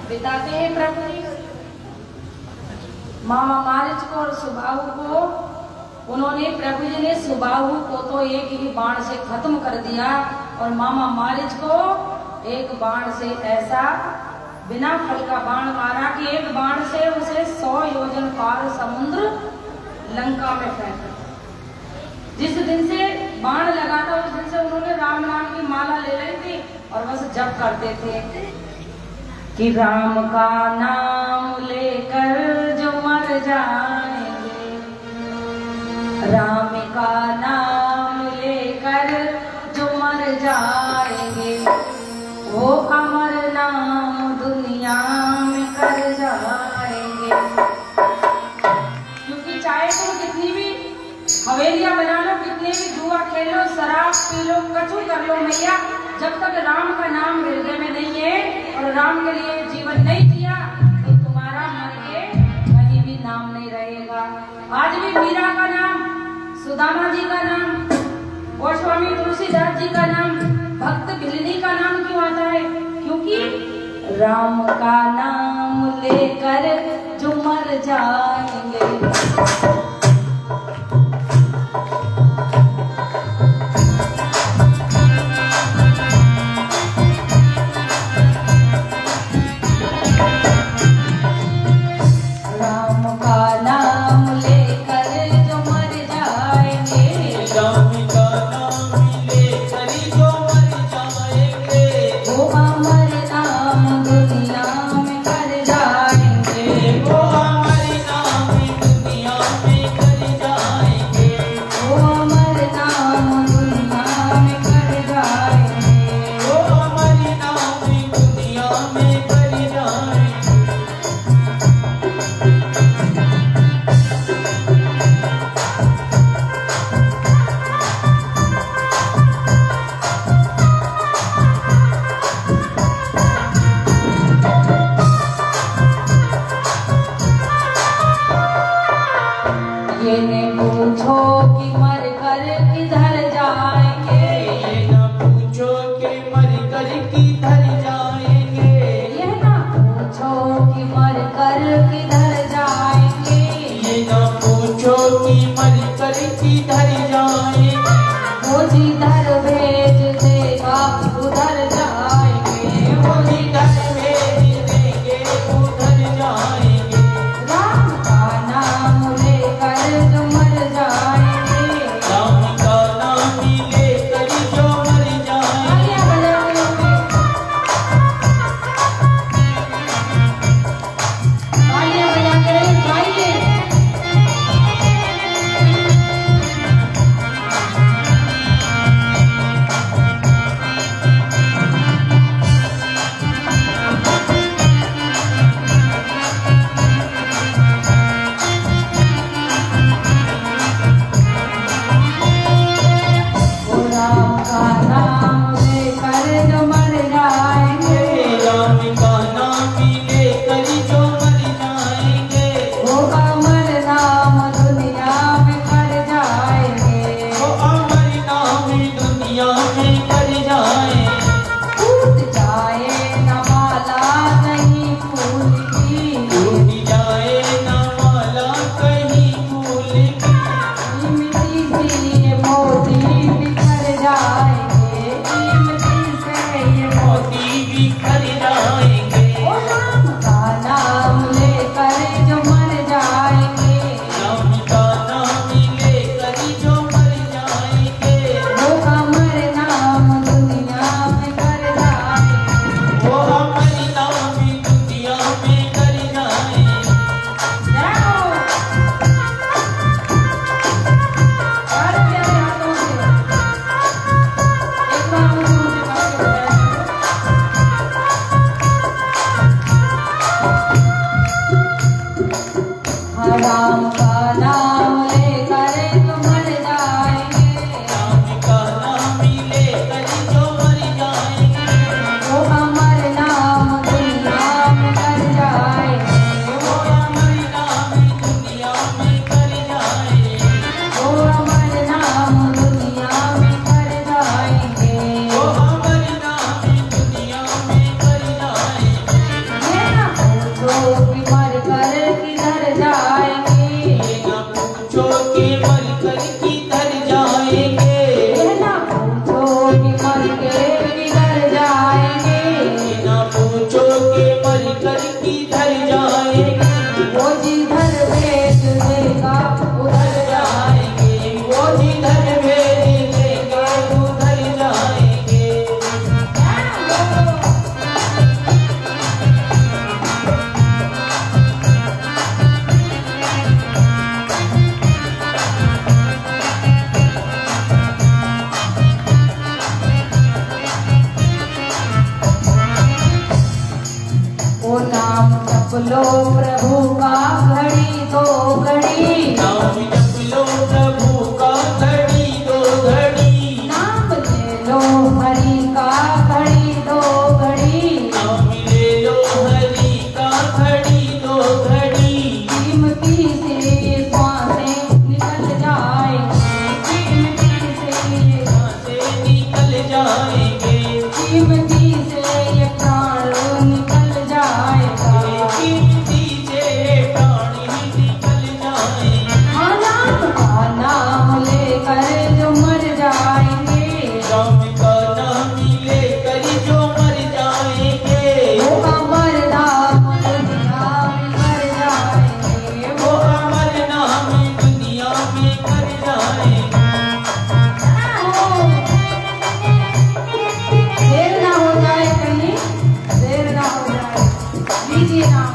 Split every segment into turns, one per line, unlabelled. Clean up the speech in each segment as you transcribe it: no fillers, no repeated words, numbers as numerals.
बिताते हैं प्रभु जी। मामा मारिच को और सुबाहु को उन्होंने, प्रभु जी ने सुबाहु को तो एक ही बाण से खत्म कर दिया और मामा मारिच को एक बाण से ऐसा बिना फल का बाण मारा कि एक बाण से उसे 100 योजन पार समुद्र लंका में फेंक दिया। जिस दिन से बाण लगा था उस दिन से उन्होंने राम नाम की माला ले ली थी और बस जप करते थे कि राम का नाम लेकर जो मर जाएंगे, राम का नाम लेकर जो मर जाएंगे, वो अमर नाम दुनिया में कर जाएंगे। क्योंकि चाहे तुम कितनी भी हवेलियां बना लो, कितने भी जुआ खेलो, शराब पी लो, कछु कर लो मैया, जब तक राम का नाम हृदय में नहीं है और राम के लिए जीवन नहीं जिया तो तुम्हारा मर के कहीं भी नाम नहीं रहेगा। आज भी मीरा का नाम, सुदामा जी का नाम और स्वामी तुलसीदास जी का नाम, भक्त भिलनी का नाम क्यों आता है? क्योंकि राम का नाम लेकर जो मर जाएंगे।
वो हमारे नाम दुनिया में कर किधर जाएंगे,
वो जिधर भेज देगा उधर जाएंगे,
वो जिधर भेज देगा उधर जाएंगे।
ओ नाम जप लो प्रभु का घड़ी दो घड़ी,
नाम जप लो प्रभु का घड़ी दो घड़ी,
नाम ले लो हरि का घड़ी दो घड़ी,
नाम ले लो हरि का घड़ी दो घड़ी।
कीमती से सांसें निकल जाएंगे, कीमती से
निकल जाएंगे,
कीमती से ये प्राण निकल जाएगा।
कीमती से प्राण ही निकल जाएंगे।
राम का नाम लेकर जो मर जाएंगे,
राम का नाम लेकर जो मर जाएंगे,
वो अमर नाम दुनिया में कर जाएंगे,
वो अमर नाम दुनिया में कर जाएंगे।
देर ना हो जाए, कहीं देर ना हो जाए, लीजिए नाम।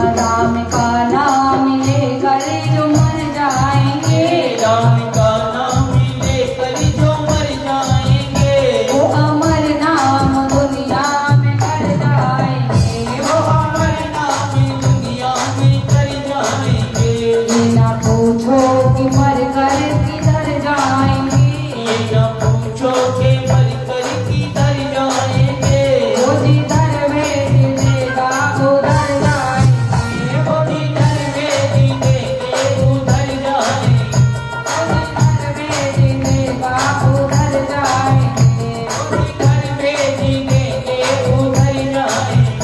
राम का नाम लेकर जो मर जाएंगे,
राम का नाम लेकर जो मर जाएंगे,
वो अमर नाम दुनिया में कर जाएंगे,
वो अमर नाम दुनिया में कर जाएंगे।
ये ना पूछो कि मर कर किधर जाएंगे,
ये न पूछो कि मर कर किधर जाएंगे,
वो जिधर भेज देगा उधर जाएंगे,
वो जिधर भेज देंगे उधर जाएंगे,
वो जिधर भेज देगा उधर जाएंगे।
वो जिधर भेज देंगे उधर जाएंगे।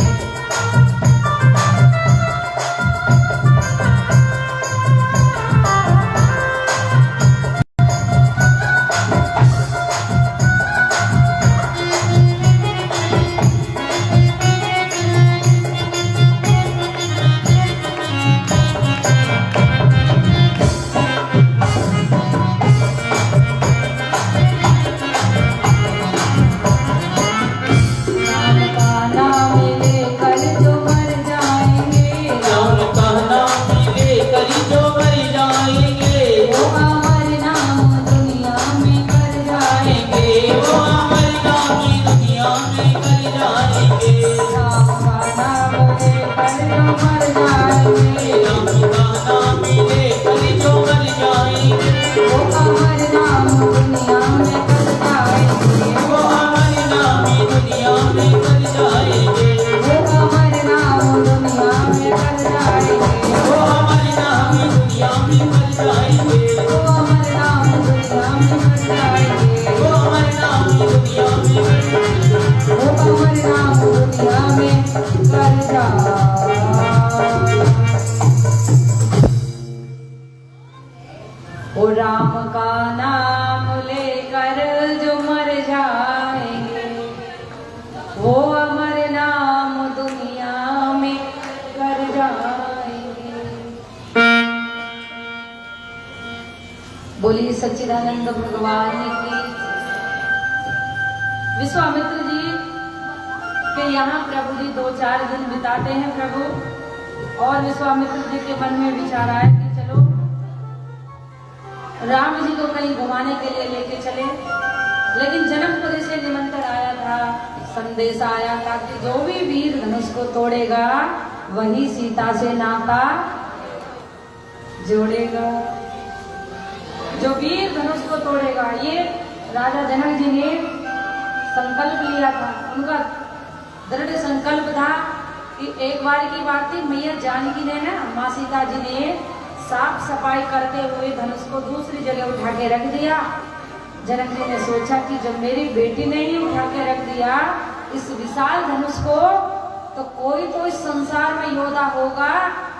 राम का नाम लेकर जो मर जाएंगे,
राम का नाम लेकर जो मर जाएंगे,
वो अमर नाम दुनिया में कर जाएंगे,
वो अमर नाम दुनिया में कर जाएंगे।
राम का नाम लेकर जो मर जाएंगे,
राम का नाम लेकर जो मर जाएंगे,
वो अमर नाम दुनिया में कर जाएंगे,
वो अमर नाम दुनिया में कर जाएंगे,
वो अमर नाम दुनिया में कर जाएंगे,
वो अमर नाम दुनिया में कर जाएंगे,
वो अमर नाम दुनिया में कर जाएंगे,
वो अमर नाम दुनिया में कर जाएंगे।
वो अमर नाम दुनिया में कर जाएंगे। ओ राम का नाम लेकर जो मर जाएंगे, वो अमर नाम दुनिया में कर जाएंगे। बोलिए सच्चिदानंद भगवान की। विश्वामित्र जी के यहाँ प्रभु जी 2-4 दिन बिताते हैं प्रभु, और विश्वामित्र जी के मन में विचार आया कि चलो राम जी को कहीं घुमाने के लिए लेके चले, लेकिन जनकपुरी से निमंत्रण आया था, संदेश आया था कि जो भी वीर धनुष को तोड़ेगा वही सीता से नाता जोड़ेगा। जो वीर धनुष को तोड़ेगा, ये राजा जनक जी ने संकल्प लिया था। उनका दृढ़ संकल्प था कि एक बार की बात थी, मैया जानकी ने ना, माँ सीता जी ने साफ सफाई करते हुए धनुष को दूसरी जगह उठा के रख दिया। जनक जी ने सोचा कि जब मेरी बेटी ने ही उठा के रख दिया इस विशाल धनुष को, तो कोई तो इस योद्धा होगा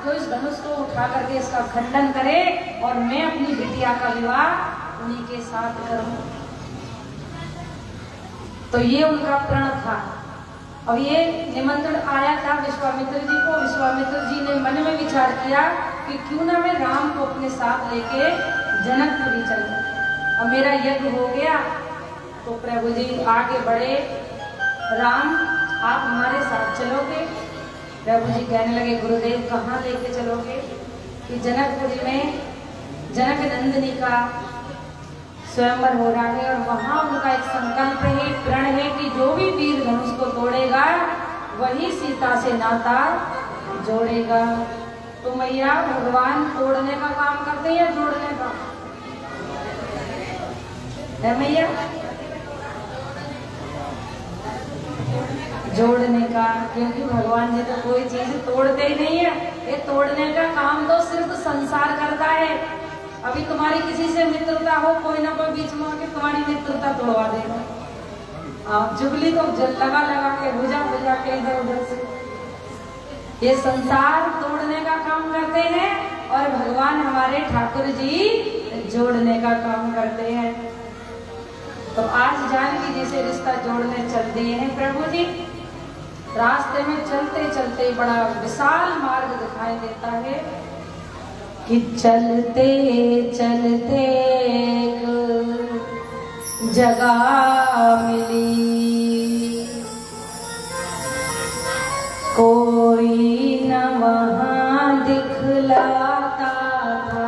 जो इस धनुष को उठा करके इसका खंडन करे और मैं अपनी बिटिया का विवाह उन्हीं के साथ करूं। तो ये उनका प्रण था। अब ये निमंत्रण आया था विश्वामित्र जी को। विश्वामित्र जी ने मन में विचार किया कि क्यों ना मैं राम को अपने साथ लेके जनकपुरी चलूं। अब मेरा यज्ञ हो गया तो प्रभु जी आगे बढ़े, राम आप हमारे साथ चलोगे? प्रभु जी कहने लगे गुरुदेव कहाँ लेके चलोगे? कि जनकपुरी में जनक नंदिनी का स्वयंवर हो रहा है और वहां उनका एक संकल्प है, प्रण है कि जो भी वीर धनुष को तोड़ेगा वही सीता से नाता जोड़ेगा। तो मैया भगवान तोड़ने का काम करते हैं या जोड़ने का है मैया? जोड़ने का, क्योंकि भगवान जी तो कोई चीज तोड़ते ही नहीं है। ये तोड़ने का काम तो सिर्फ संसार करता है। अभी तुम्हारी किसी से मित्रता हो, कोई ना कोई बीच में आके तुम्हारी मित्रता तोड़वा देगा। जुगली तो लगा लगा के भुजा भुजा के इधर उधर से ये संसार तोड़ने का काम करते हैं और भगवान हमारे ठाकुर जी जोड़ने का काम करते हैं। तो आज जानकी जी से रिश्ता जोड़ने चल दिए हैं प्रभु जी। रास्ते में चलते चलते बड़ा विशाल मार्ग दिखाई देता है कि चलते चलते एक जगह मिली, कोई न वहां दिखलाता था।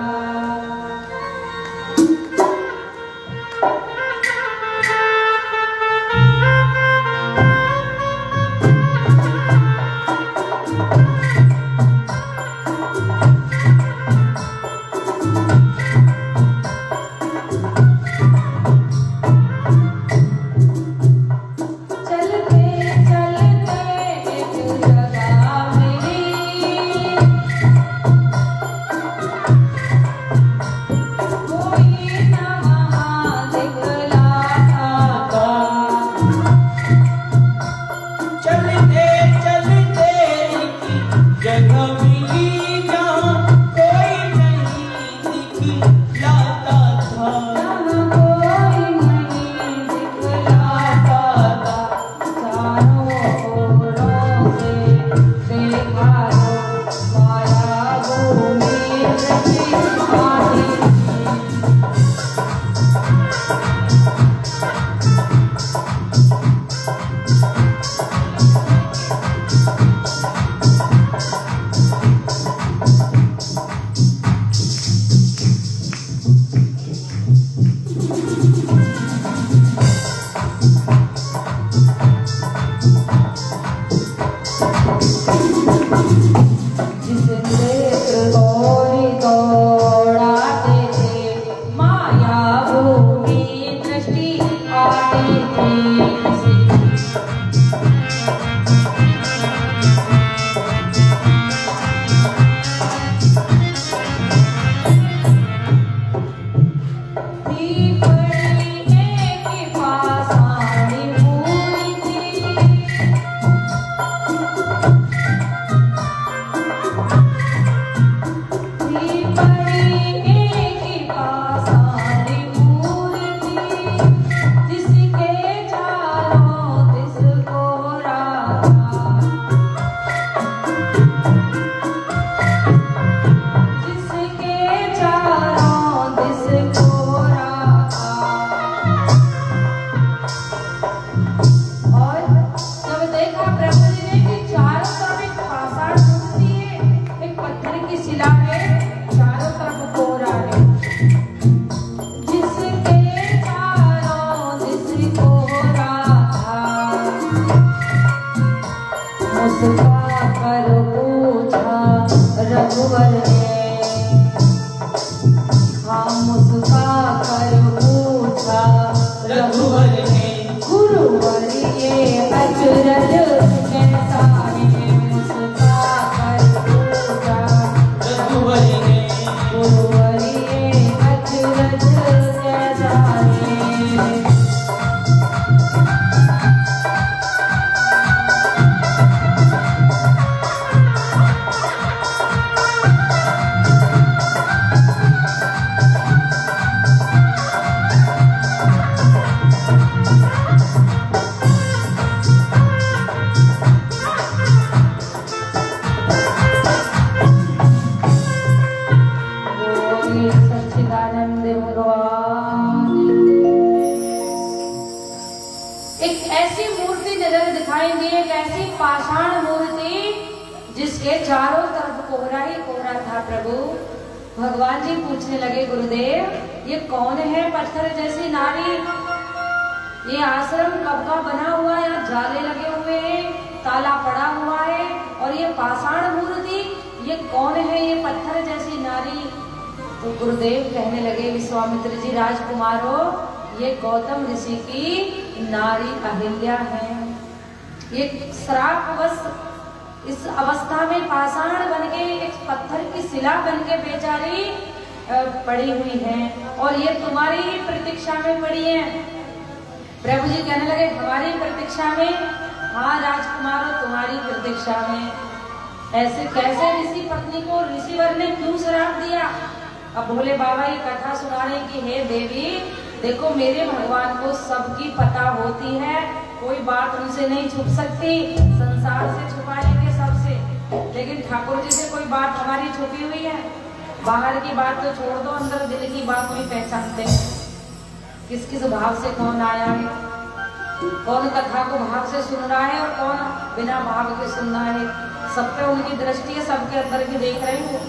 के चारों तरफ कोहरा ही कोहरा था प्रभु। भगवान जी पूछने लगे, गुरुदेव ये कौन है पत्थर जैसी नारी? ये आश्रम कब का बना हुआ है? यहाँ जाले लगे हुए हैं, ताला पड़ा हुआ है, और ये पाषाण मूर्ति, ये कौन है ये पत्थर जैसी नारी? तो गुरुदेव कहने लगे, विश्वामित्र जी राजकुमारो, ये गौतम ऋषि की नारी अहिल्या है। ये श्रापवश इस अवस्था में पाषाण बन के, एक पत्थर की शिला बन के बेचारी पड़ी हुई है, और ये तुम्हारी ही प्रतीक्षा में पड़ी है। प्रभु जी कहने लगे, हमारी प्रतीक्षा में? हाँ राजकुमारों, तुम्हारी प्रतीक्षा में। ऐसे कैसे ऋषि पत्नी को ऋषिवर ने क्यों श्राप दिया? अब भोले बाबा ये कथा सुना रहे कि हे देवी, देखो मेरे भगवान को सबकी पता होती है, कोई बात उनसे नहीं छुप सकती। संसार से छुपा लेंगे सबसे, लेकिन ठाकुर जी से कोई बात हमारी छुपी हुई है? बाहर की बात तो छोड़ दो, अंदर दिल की बात भी पहचानते हैं। किस किस भाव से कौन आया है, कौन कथा को भाव से सुन रहा है और कौन बिना भाव के सुन रहा है। सब पे उनकी दृष्टि है, सबके अंदर की देख रही हो।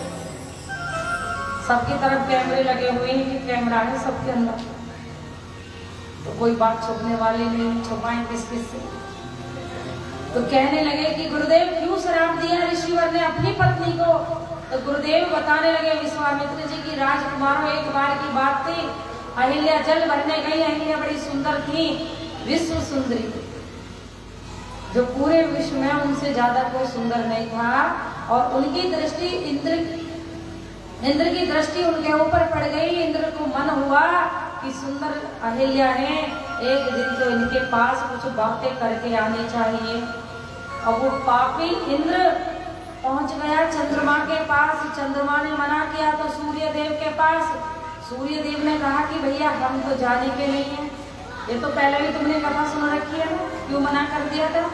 सबकी तरफ कैमरे लगे हुए हैं कि कैमरा है सबके अंदर, तो कोई बात छुपने वाली नहीं, छुपाएं किस किस से। तो कहने लगे कि गुरुदेव क्यों श्राप दिया ऋषिवर ने अपनी पत्नी को? तो गुरुदेव बताने लगे, विश्वामित्र जी की राजकुमारों, एक बार की बात थी, अहिल्या जल भरने गई। अहिल्या बड़ी सुंदर थी, विश्व सुंदरी, जो पूरे विश्व में उनसे ज्यादा कोई सुंदर नहीं था। और उनकी दृष्टि इंद्र की दृष्टि उनके ऊपर पड़ गई। इंद्र को मन हुआ कि सुंदर अहिल्या है, एक दिन तो इनके पास कुछ बातें करके आनी चाहिए। अब वो पापी इंद्र पहुंच गया चंद्रमा के पास। चंद्रमा ने मना किया तो सूर्य देव के पास। सूर्य देव ने कहा कि भैया हम तो जाने के नहीं है। ये तो पहले भी तुमने कथा सुना रखी है ना, क्यों मना कर दिया था?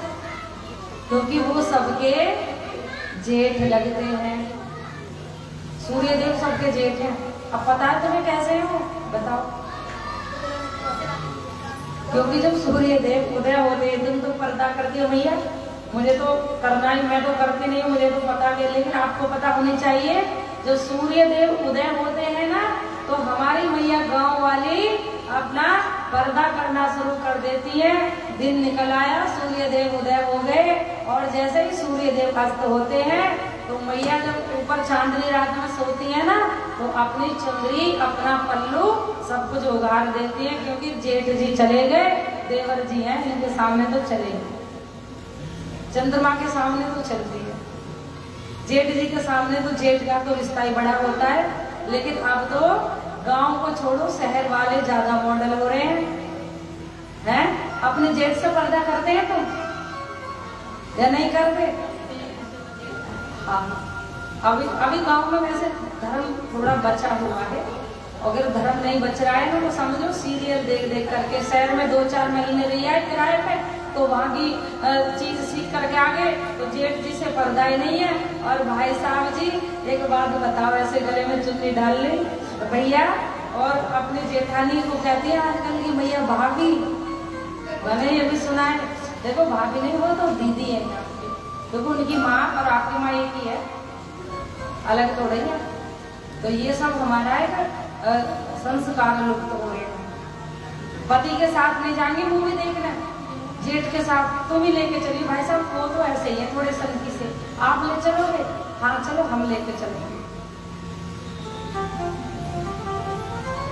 क्योंकि वो सबके जेठ लगते हैं। सूर्य देव सबके जेठ हैं। अब पता है तुम्हें कैसे हो, बताओ? क्योंकि जब सूर्य देव उदय होते हैं, तुम तो पर्दा करती हो, भैया मुझे तो करना ही, मैं तो करती नहीं, मुझे तो पता नहीं, लेकिन आपको पता होनी चाहिए। जो सूर्य देव उदय होते हैं ना, तो हमारी मैया गांव वाली अपना पर्दा करना शुरू कर देती है। दिन निकल आया, सूर्य देव उदय हो गए, और जैसे ही सूर्य देव अस्त होते हैं तो मैया जब ऊपर चांदनी रात में सोती है ना, तो अपनी चुंदरी, अपना पल्लू सब कुछ उगाड़ देती है। क्योंकि जेठ जी चले गए, देवर जी हैं, इनके सामने तो चले गए, चंद्रमा के सामने तो चलती है, जेठ जी के सामने तो जेठ का तो रिश्ता ही बड़ा होता है। लेकिन अब तो गांव को छोड़ो, शहर वाले ज्यादा मॉडल हो रहे हैं। अपने जेठ से पर्दा करते हैं तुम या नहीं करते? हाँ, अभी गांव में वैसे धर्म थोड़ा बचा हुआ है। अगर धर्म नहीं बच रहा है ना, तो समझो सीरियल देख देख करके शहर में 2-4 महीने रही है किराए पे, तो वहाँ की चीज सीख करके आ गए, तो जेठ जी से पर्दा ही नहीं है। और भाई साहब जी एक बात बताओ, ऐसे गले में चुन्नी डाल ली तो भैया, और अपने जेठानी को कहती है आजकल की भैया भाभी। मैंने ये भी सुना है, देखो भाभी नहीं, वो तो दीदी है, देखो उनकी माँ और आपकी माँ एक ही है, अलग तो नहीं है। तो ये सब हमारा एक संस्कार लुप्त हो रहे हैं। पति के साथ नहीं जाएंगे मूवी देखने, जेठ के साथ तुम ही लेके चलिए भाई साहब, वो तो ऐसे ही है थोड़े सनकी से, आप ले चलोगे? हाँ चलो हम लेके चलेंगे।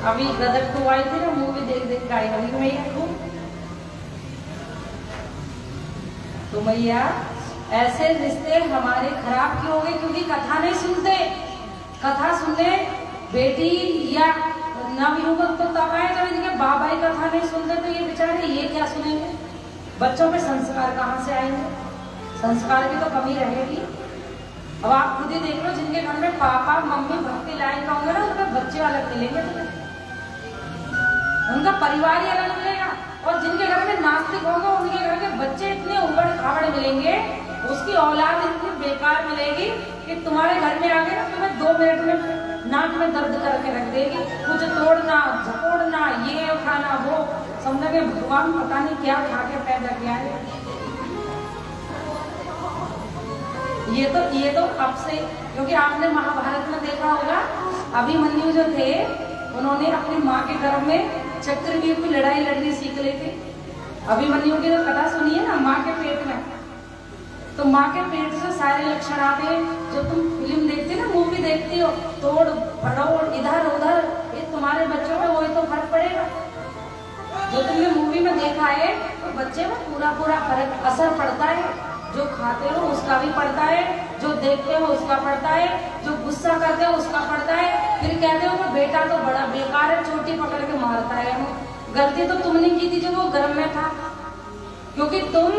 अभी गदर 2 आई थी ना, मूवी देख देख के आई होगी मैया खूब। तो मैया ऐसे रिश्ते हमारे खराब क्यों हो गए? क्योंकि कथा नहीं सुनते। कथा सुनने बेटी या नवयुवक तो तब आए जब इनके बाबा ही कथा नहीं सुनते, तो ये बेचारे ये क्या सुनेंगे? बच्चों में संस्कार कहाँ से आएंगे? संस्कार की तो कमी रहेगी। अब आप खुद ही देख लो, जिनके घर में पापा मम्मी भक्ति लाइन का होंगे ना, उनके बच्चे अलग मिलेंगे तुम्हें, उनका परिवार ही अलग मिलेगा। और जिनके घर में नास्तिक होगा, उनके घर के बच्चे इतने उबड़ खाबड़ मिलेंगे, उसकी औलाद इतनी बेकार मिलेगी कि तुम्हारे घर में आके ना तुम्हें 2 मिनट में नाक में दर्द करके रख देगी। कुछ तोड़ना झपोड़ना, ये उठाना वो, समझ के भगवान पता नहीं क्या खा के पैदा किया है। ये तो अब से, क्योंकि आपने महाभारत में देखा होगा अभिमन्यु जो थे उन्होंने अपनी माँ के गर्भ में चक्रव्यूह की लड़ाई लड़नी सीख ली थी। अभिमन्यु की तो कथा सुनिए ना, माँ के पेट में, तो माँ के पेट से सारे लक्षण आते हैं। जो तुम फिल्म देखती ना, मूवी देखती हो, तोड़ फड़ोड़ इधर उधर, ये तुम्हारे बच्चों में वही तो फर्क पड़ेगा। जो तुमने मूवी में देखा है तो बच्चे में पूरा फर्क असर पड़ता है। जो खाते हो उसका भी पड़ता है, जो देखते हो उसका पड़ता है, जो गुस्सा करते हो उसका पड़ता है। फिर कहते हो कि बेटा तो बड़ा बेकार है, चोटी पकड़ के मारता है। गलती तो तुमने की थी जब वो गर्भ में था, क्योंकि तुम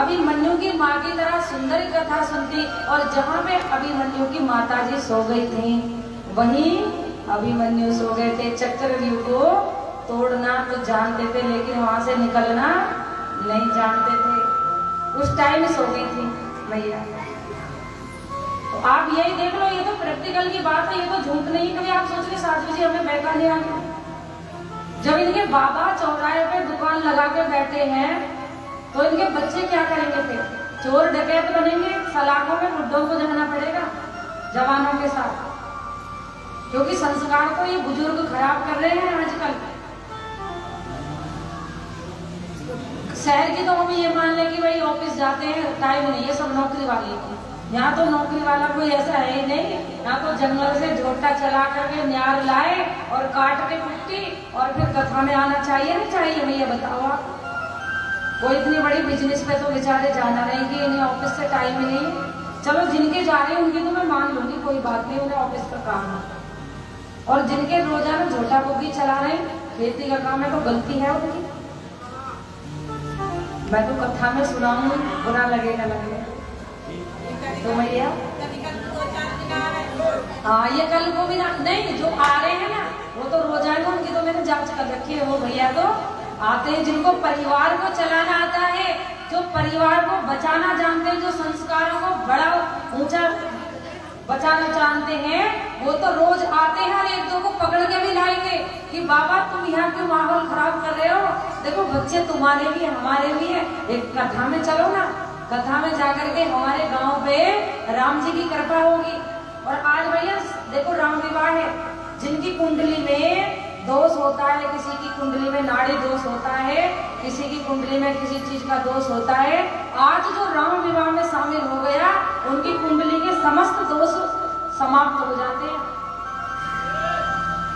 अभिमन्यु की माँ की तरह सुंदर कथा सुनती, और जहाँ पे अभिमन्यु की माता जी सो गई थी वहीं अभिमन्यु सो गए थे। चक्रव्यूह को तोड़ना तो जानते थे, लेकिन वहां से निकलना नहीं जानते थे। उस टाइम सो गई थी मैया। तो आप यही देख लो, ये तो प्रैक्टिकल की बात है, ये तो झूठ नहीं। कभी आप सोच के साधु जी हमें बहका नहीं आगे। जब इनके बाबा चौराहे पे दुकान लगा के बैठे हैं तो इनके बच्चे क्या करेंगे? फिर चोर डकैत बनेंगे, सलाखों में बुड्ढों को जाना पड़ेगा जवानों के साथ, क्योंकि संस्कार को ये बुजुर्ग खराब कर रहे हैं आजकल। शहर की तो हम ये मान ले कि भाई ऑफिस जाते हैं, टाइम नहीं है, सब नौकरी वाले की। यहाँ तो नौकरी वाला कोई ऐसा है ही नहीं। यहाँ तो जंगल से झोटा चला करके न्यार लाए और काट के कुट्टी और फिर कथा में आना चाहिए नहीं चाहिए? भैया बताओ आप। वो इतनी बड़ी बिजनेस पे तो बेचारे जाना नहीं कि इन्हें ऑफिस से टाइम ही नहीं। चलो जिनके जा रहे हैं उनकी तो मैं मान लूंगी, कोई बात नहीं, उन्हें ऑफिस का काम है। और जिनके रोजाना झोटा कुकी चला रहे हैं, खेती का काम है, तो गलती है उनकी। मैं तो कथा में सुनाऊं, बुरा लगेगा तो भैया। हाँ, ये कल को भी नहीं, जो आ रहे हैं ना वो तो रोजाना, उनकी तो मैंने जांच कर रखी है। वो भैया तो आते हैं जिनको परिवार को चलाना आता है, जो परिवार को बचाना जानते हैं, जो संस्कारों को बड़ा ऊंचा बचाना जानते हैं, वो तो रोज आते हैं और एक दो को पकड़ के भी लाएंगे कि बाबा तुम यहाँ क्यों माहौल खराब कर रहे हो? देखो बच्चे तुम्हारे भी है, हमारे भी है, एक कथा में चलो ना। कथा में जाकर के हमारे गांव पे राम जी की कृपा होगी। और आज भैया देखो राम विवाह है, जिनकी कुंडली में दोष होता है, किसी की कुंडली में नाड़ी दोष होता है, किसी की कुंडली में किसी चीज का दोष होता है। आज जो राम विवाह में शामिल हो गया, उनकी कुंडली के समस्त दोष समाप्त हो जाते हैं।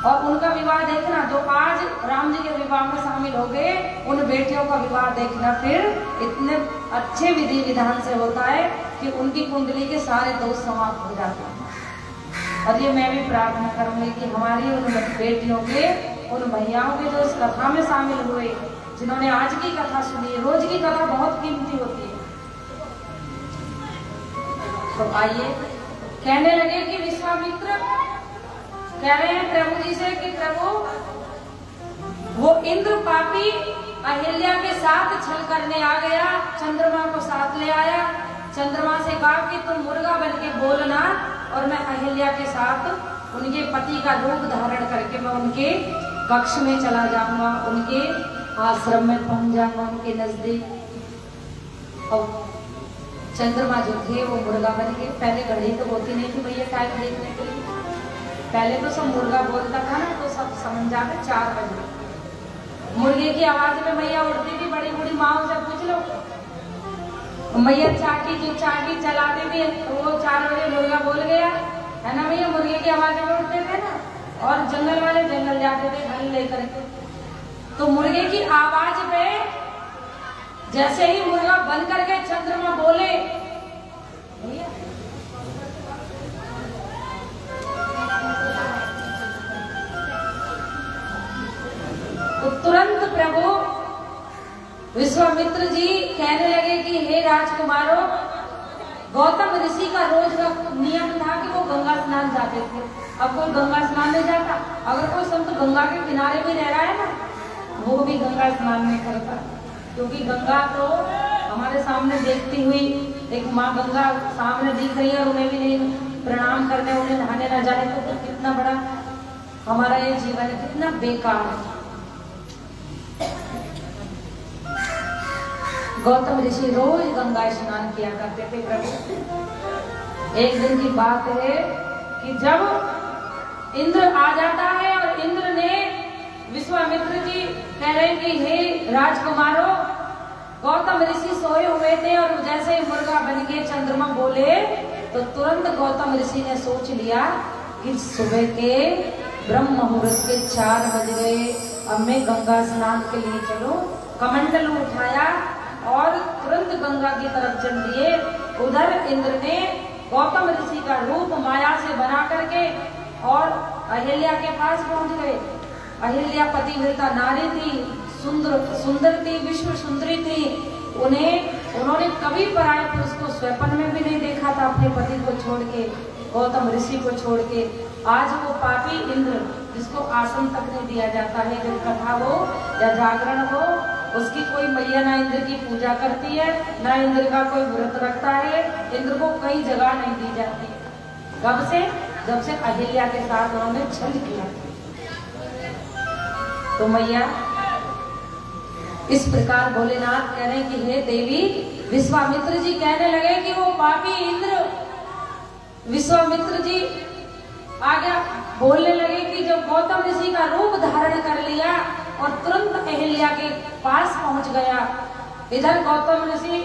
और उनका विवाह देखना, जो आज राम जी के विवाह में शामिल हो गए, उन बेटियों का विवाह देखना फिर इतने अच्छे विधि विधान से होता है कि उनकी कुंडली के सारे दोष समाप्त हो जाते हैं। और ये मैं भी प्रार्थना करूंगी कि हमारी उन बेटियों के, उन भैयाओं के जो इस कथा में शामिल हुए, जिन्होंने आज की कथा सुनी, रोज की कथा बहुत कीमती होती है। तो आइए, कहने लगे कि विश्वामित्र कह रहे हैं प्रभु जी से कि प्रभु वो इंद्र पापी अहिल्या के साथ छल करने आ गया, चंद्रमा को साथ ले आया। चंद्रमा से कहा कि तुम मुर्गा बन के बोलना और मैं अहिल्या के साथ उनके पति का रूप धारण करके मैं उनके कक्ष में चला जाऊंगा, उनके आश्रम में पहुंच जाऊंगा, उनके नजदीक। और चंद्रमा जो थे वो मुर्गा बन के, पहले घड़ी तो होती नहीं थी भैया टाइम देखने के लिए, पहले तो सब मुर्गा बोलता था ना, तो सब समझ जाते 4 बजे। मुर्गे की आवाज में मैया उड़ती थी, बड़ी बड़ी माओ से पूछ लो। मैया चाकी जो चाकी चलाते थे वो 4 बजे मुर्गा बोल गया, है ना भैया? मुर्गे की आवाज में उड़ते थे ना, और जंगल वाले जंगल जाते थे हल लेकर के। तो मुर्गे की आवाज पे जैसे ही मुर्गा बन करके चंद्रमा बोले, तो तुरंत प्रभु विश्वामित्र जी कहने लगे कि हे राजकुमारों, गौतम ऋषि का रोज का नियम था कि वो गंगा स्नान जाते थे। अब कोई गंगा स्नान नहीं जाता। अगर कोई संत गंगा के किनारे भी रह रहा है ना, वो भी गंगा स्नान नहीं करता, क्योंकि गंगा तो हमारे सामने देखती हुई एक माँ गंगा सामने दिख रही है और उन्हें भी नहीं प्रणाम करने, उन्हें नहाने ना जाए तो कितना बड़ा हमारा ये जीवन है, कितना बेकार है। गौतम ऋषि रोज गंगा स्नान किया करते थे प्रभु। एक दिन की बात है कि जब इंद्र आ जाता है और इंद्र ने विश्वामित्र जी कह रहे हैं कि हे राजकुमारों, गौतम ऋषि सोए हुए थे और जैसे ही मुर्गा बन के चंद्रमा बोले तो तुरंत गौतम ऋषि ने सोच लिया कि सुबह के ब्रह्म मुहूर्त के 4 बज गए, अब मैं गंगा स्नान के लिए चलूं। कमंडल उठाया और तुरंत गंगा की तरफ चल दिए। उधर इंद्र ने गौतम ऋषि का रूप माया से बना करके और अहिल्या के पास पहुंच गए। अहिल्या पतिव्रता नारी थी, सुंदर थी, विश्व सुंदरी थी। उन्होंने कभी पराये पुरुष को स्वप्न में भी नहीं देखा था अपने पति को छोड़ के, गौतम ऋषि को छोड़ के। आज वो पापी इंद्र, जिसको आसन तक नहीं दिया जाता है, जब कथा हो या जागरण हो, उसकी कोई मैया ना इंद्र की पूजा करती है, ना इंद्र का कोई व्रत रखता है, इंद्र को कई जगह नहीं दी जाती। कब से? जब से अहिल्या के साथ उन्होंने छल किया। तो मैया इस प्रकार भोलेनाथ कह रहे हैं कि हे देवी, विश्वामित्र जी कहने लगे कि वो पापी इंद्र, विश्वामित्र जी आगे बोलने लगे कि जब गौतम ऋषि का रूप धारण कर लिया और तुरंत अहिल्या के पास पहुंच गया। इधर गौतम ऋषि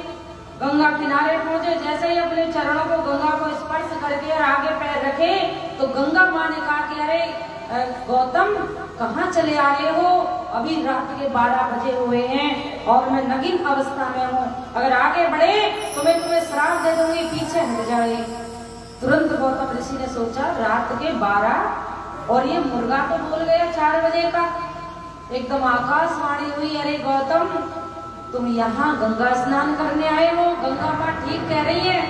गंगा किनारे पहुंचे, जैसे ही अपने चरणों को गंगा को स्पर्श करके और आगे पैर रखे तो गंगा माँ ने कहा कि अरे गौतम, कहाँ चले आए हो? अभी रात के 12 बजे हुए हैं और मैं नगीन अवस्था में हूँ, अगर आगे बढ़े तो मैं तुम्हें श्राप दे दूंगी, पीछे हट जाए। तुरंत गौतम ऋषि ने सोचा रात के 12 और ये मुर्गा तो बोल गया 4 बजे का। एकदम आकाशवाणी हुई, अरे गौतम, तुम यहाँ गंगा स्नान करने आए हो, गंगा माँ ठीक कह रही है,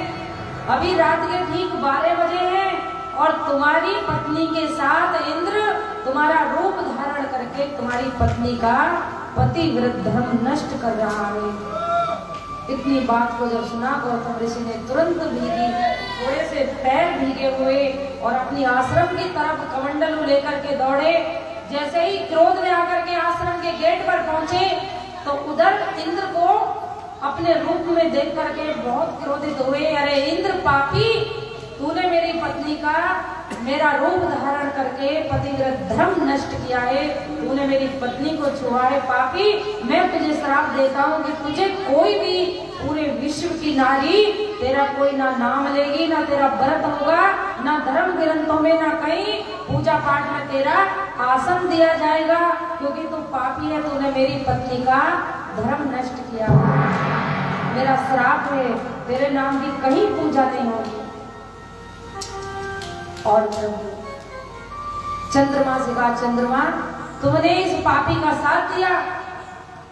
अभी रात के ठीक 12 बजे हैं और तुम्हारी पत्नी के साथ इंद्र तुम्हारा रूप धारण करके तुम्हारी पत्नी का पतिव्रत धर्म नष्ट कर रहा है। इतनी बात को जब सुना गौतम ऋषि ने तुरंत भीगी, थोड़े से पैर भीगे हुए और अपनी आश्रम की तरफ कमंडल लेकर के दौड़े। जैसे ही क्रोध में आकर के आश्रम के गेट पर पहुंचे तो उधर इंद्र को अपने रूप में देख करके बहुत क्रोधित हुए। अरे इंद्र पापी, तूने मेरी पत्नी का मेरा रूप धारण करके पतिव्रत धर्म नष्ट किया है, तूने मेरी पत्नी को छुआ है। पापी, मैं तुझे श्राप देता हूँ कि तुझे कोई भी पूरे विश्व की नारी तेरा कोई ना नाम लेगी, ना तेरा व्रत होगा, ना धर्म ग्रंथों में, ना कहीं पूजा पाठ में तेरा आसन दिया जाएगा, क्योंकि तू पापी है, तूने मेरी पत्नी का धर्म नष्ट किया। मेरा श्राप है, तेरे नाम की कहीं पूजा नहीं होगी। और चंद्रमा से कहा, चंद्रमा, तुमने इस पापी का साथ दिया,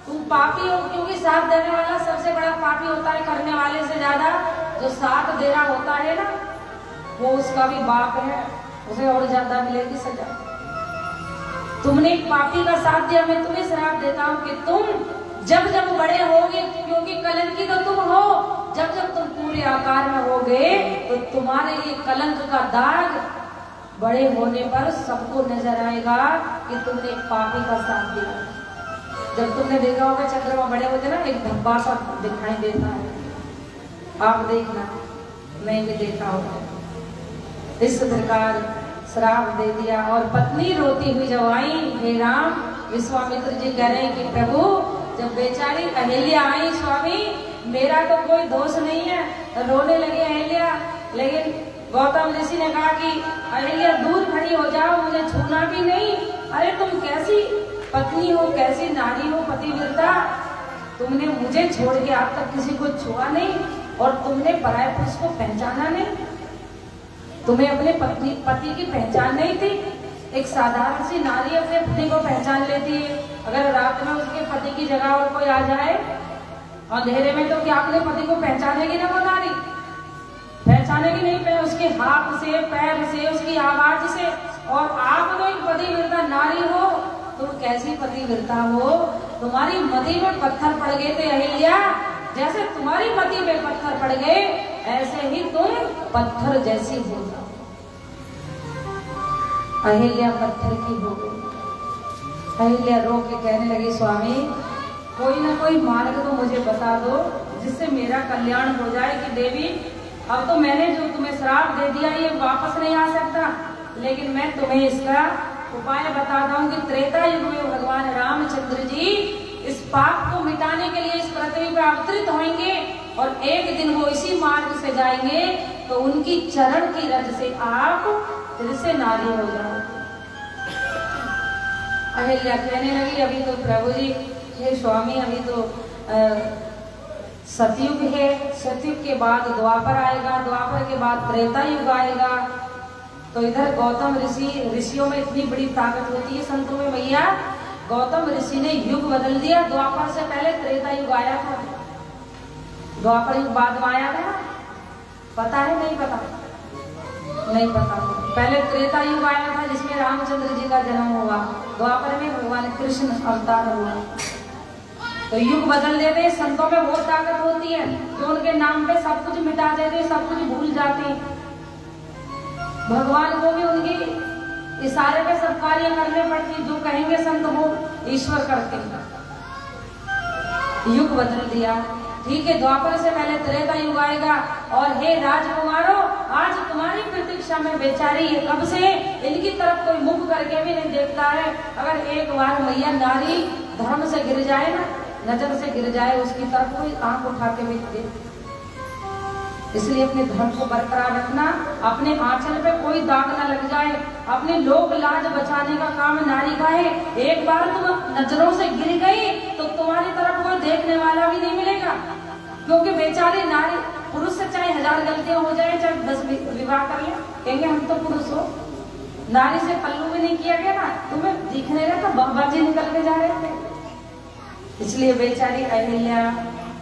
तुम पापी हो, क्योंकि साथ देने वाला सबसे बड़ा पापी होता है, करने वाले से ज्यादा जो साथ दे रहा होता है ना, वो उसका भी बाप है, उसे और ज्यादा मिलेगी सजा। तुमने एक पापी का साथ दिया, मैं तुम्हें श्राप देता हूँ कि तुम जब जब बड़े होगे, क्योंकि कलंकी तो तुम हो, जब जब तुम पूरे आकार में होगे तो तुम्हारे ये कलंक का दाग बड़े होने पर सबको नजर आएगा कि तुमने एक पापी का साथ दिया। जब तुमने देखा होगा चंद्रमा बड़े होते ना, एक धब्बा सा दिखाई देता है, आप देखना, मैं भी देखा होगा। इस प्रकार श्राप दे दिया और पत्नी रोती हुई जब आई, हे राम, विश्वामित्र जी कह रहे हैं कि प्रभु, जब बेचारी अहिल्या आई, स्वामी मेरा तो कोई दोष नहीं है, तो रोने लगे अहिल्या। लेकिन गौतम ऋषि ने कहा कि अहिल्या दूर खड़ी हो जाओ, मुझे छूना भी नहीं। अरे तुम कैसी पत्नी हो, कैसी नारी हो, पतिव्रता, तुमने मुझे छोड़ के आज तक किसी को छुआ नहीं और तुमने पराये पुरुष को पहचाना नहीं, तुम्हें अपने पति की पहचान नहीं थी। एक साधारण सी नारी अपने पति को पहचान लेती है, अगर रात में उसके पति की जगह और कोई आ जाए अंधेरे में तो क्या अपने पति को पहचानेगी ना वो नारी? पहचानेगी नहीं, उसके हाथ से, पैर से, उसकी आवाज से। और आप तो एक पतिव्रता नारी हो, तुम कैसी पतिव्रता हो? तुम्हारी मति में पत्थर पड़ गए थे अहिल्या, जैसे तुम्हारी मति में पत्थर पड़ गए ऐसे ही तुम पत्थर जैसी हो जाओ। अहिल्या पत्थर की हो गई। अहिल्या रो के कहने लगी, स्वामी कोई ना कोई मार्ग तो मुझे बता दो जिससे मेरा कल्याण हो जाए। कि देवी अब तो मैंने जो तुम्हें श्राप दे दिया ये वापस नहीं आ सकता, लेकिन मैं तुम्हें इसका उपाय बताता हूँ कि त्रेता युग में भगवान रामचंद्र जी इस पाप को मिटाने के लिए इस पृथ्वी पर अवतरित होंगे और एक दिन वो इसी मार्ग से जाएंगे तो उनकी चरण की रज से आप फिर से नारी हो जाओगे। अहिल्या कहने लगी अभी तो प्रभु जी हे स्वामी अभी तो सतयुग है, सतयुग के बाद द्वापर आएगा, द्वापर के बाद त्रेता युग आएगा। तो इधर गौतम ऋषियों में इतनी बड़ी ताकत होती है संतों में भैया, गौतम ऋषि ने युग बदल दिया। द्वापर से पहले त्रेता युग आया था, द्वापर युग बाद में आया था, पता है नहीं पता? नहीं पता। पहले त्रेता युग आया था जिसमें रामचंद्र जी का जन्म हुआ, द्वापर में भगवान कृष्ण अवतार हुआ। तो युग बदल देते हैं, संतों में बहुत ताकत होती है कि उनके नाम पे सब कुछ मिटा देते, सब कुछ भूल जाते। भगवान को भी उनकी इशारे पे सब कार्य करने पड़ते, जो कहेंगे संत वो ईश्वर करते हैं। युग बदल दिया, ठीक है। द्वापर से पहले त्रेता युग आएगा। और हे राजकुमारों, आज तुम्हारी प्रतीक्षा में बेचारी ये कब से इनकी तरफ कोई मुख करके भी नहीं देखता है। अगर एक बार मैया नारी धर्म से गिर जाए ना, नजर से गिर जाए, उसकी तरफ कोई आंख उठा के भी दे। इसलिए अपने धर्म को बरकरार रखना, अपने आंचल पे कोई दाग न लग जाए, अपने लोक लाज बचाने का काम नारी का है। एक बार तुम नजरों से गिर गई तो तुम्हारी तरफ कोई देखने वाला भी नहीं मिलेगा, क्योंकि बेचारी नारी, पुरुष से चाहे 1000 गलतियां हो जाए, चाहे 10 विवाह कर ले, कहेंगे हम तो पुरुष हो। नारी से पल्लू भी नहीं किया गया ना, तुम्हें दिखने रहा तो बाबाजी निकल के जा रहे थे। इसलिए बेचारी अहिल्या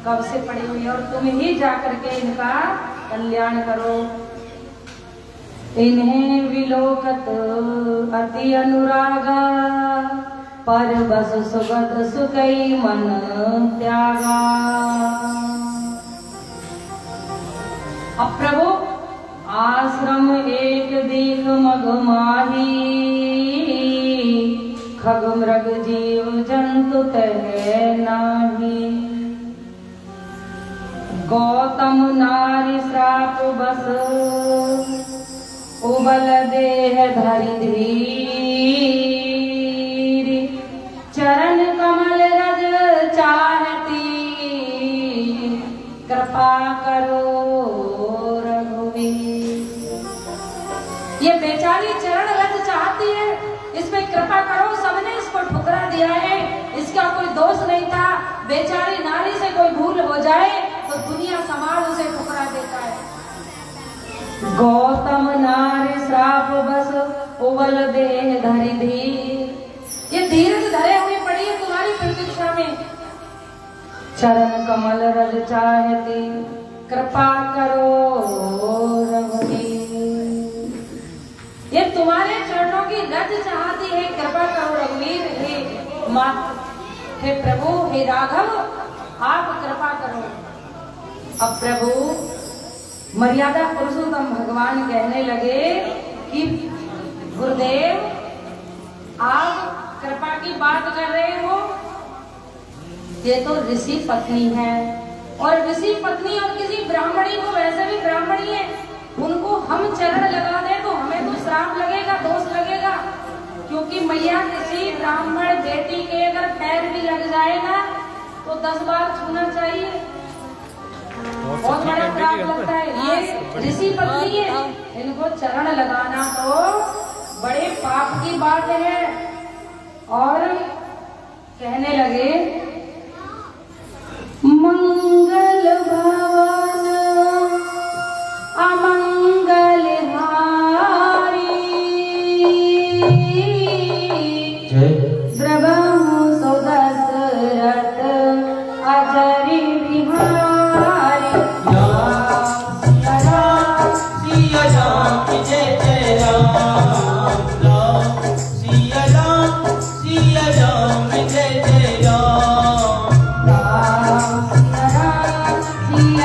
कब से पड़ी हुई है और तुम ही जाकर के इनका कल्याण करो। इन्हें विलोकत अति अनुरागा, पर बस सुगत सुकई मन त्यागा। अब प्रभु आश्रम एक देख मग माही, खग मृग जीव जंतु तह नाही। गौतम नारी श्राप बस उबल देह धरि धीर। चरण कमल रज चाहती, कृपा करो रघुवीर। ये बेचारी चरण रज चाहती है, इस पे कृपा करो। सबने इसको ठुकरा दिया है, इसका कोई दोष नहीं था। बेचारी नारी से कोई भूल हो जाए तो दुनिया समाज उसे ठुकरा देता है। गौतम नारी श्राप बस उबल देह धरि धीर। ये धीरज धरे हुए पड़ी है तुम्हारी प्रतीक्षा में। चरण कमल रज चाहती, कृपा करो रघुवीर। ये तुम्हारे चरणों की रज चाहती है, कृपा करो रघुवीर। हे माता, हे प्रभु, हे राघव, आप कृपा करो। अब प्रभु मर्यादा पुरुषोत्तम भगवान कहने लगे कि गुरुदेव आप कृपा की बात कर रहे हो, ये तो ऋषि पत्नी है, और ऋषि पत्नी और किसी ब्राह्मणी को, वैसे भी ब्राह्मणी है, उनको हम चरण लगा दे तो हमें तो श्राप लगेगा, दोष लगेगा। क्योंकि मैया किसी ब्राह्मण बेटी के अगर पैर भी लग जाए ना तो 10 बार छूना चाहिए, बहुत बड़ा श्राप लगता है। ये ऋषि पत्नी है, इनको चरण लगाना तो बड़े पाप की बात है। और कहने लगे मंगल भवन अमंगल हारी, द्रवहु सुदशरथ अजरि बिहारी।
सिया राम जय जय राम, सिया राम जय जय राम।
सिया राम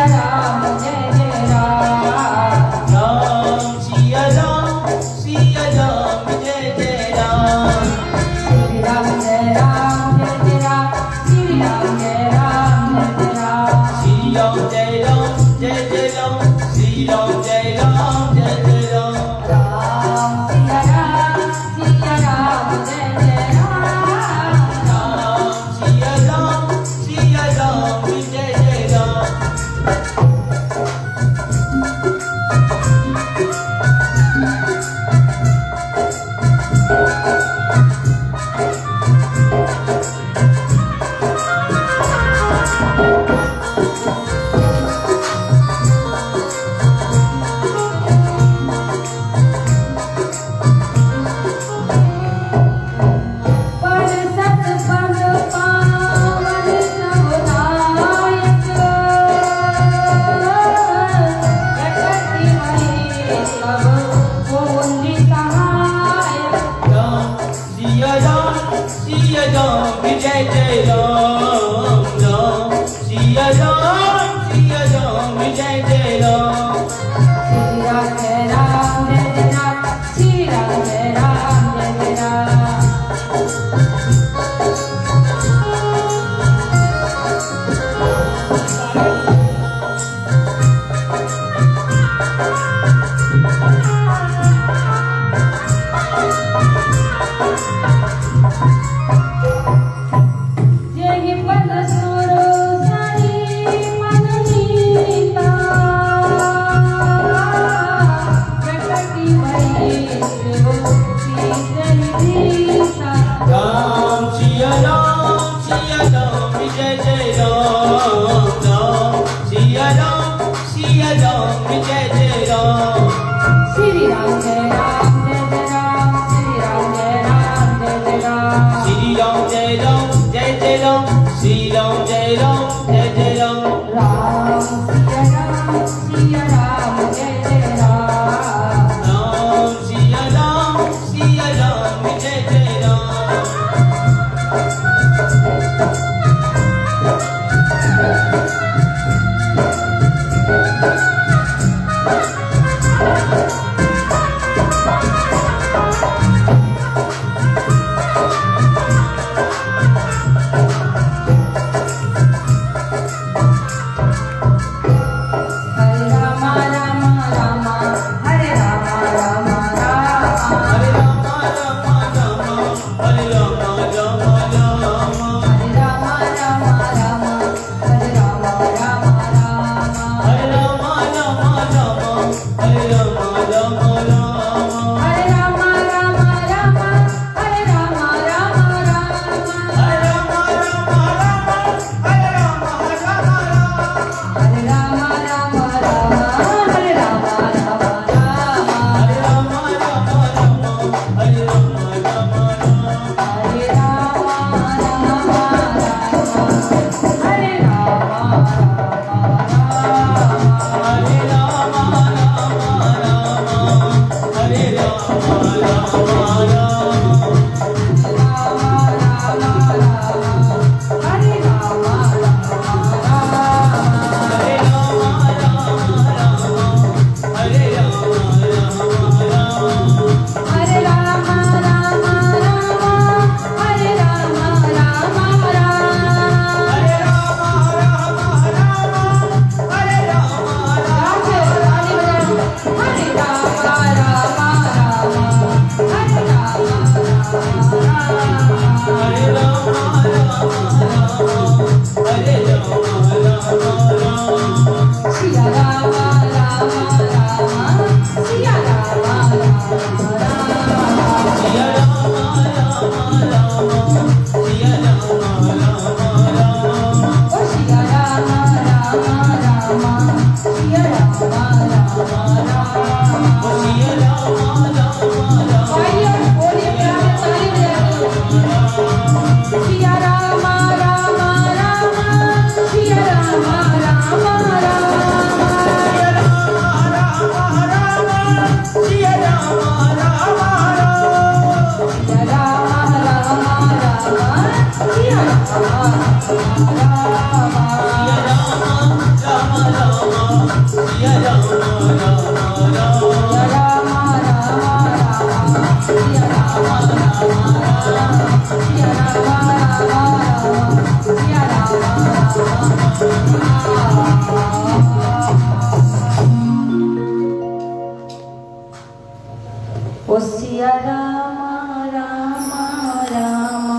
ओ सिया रामा रामा रामा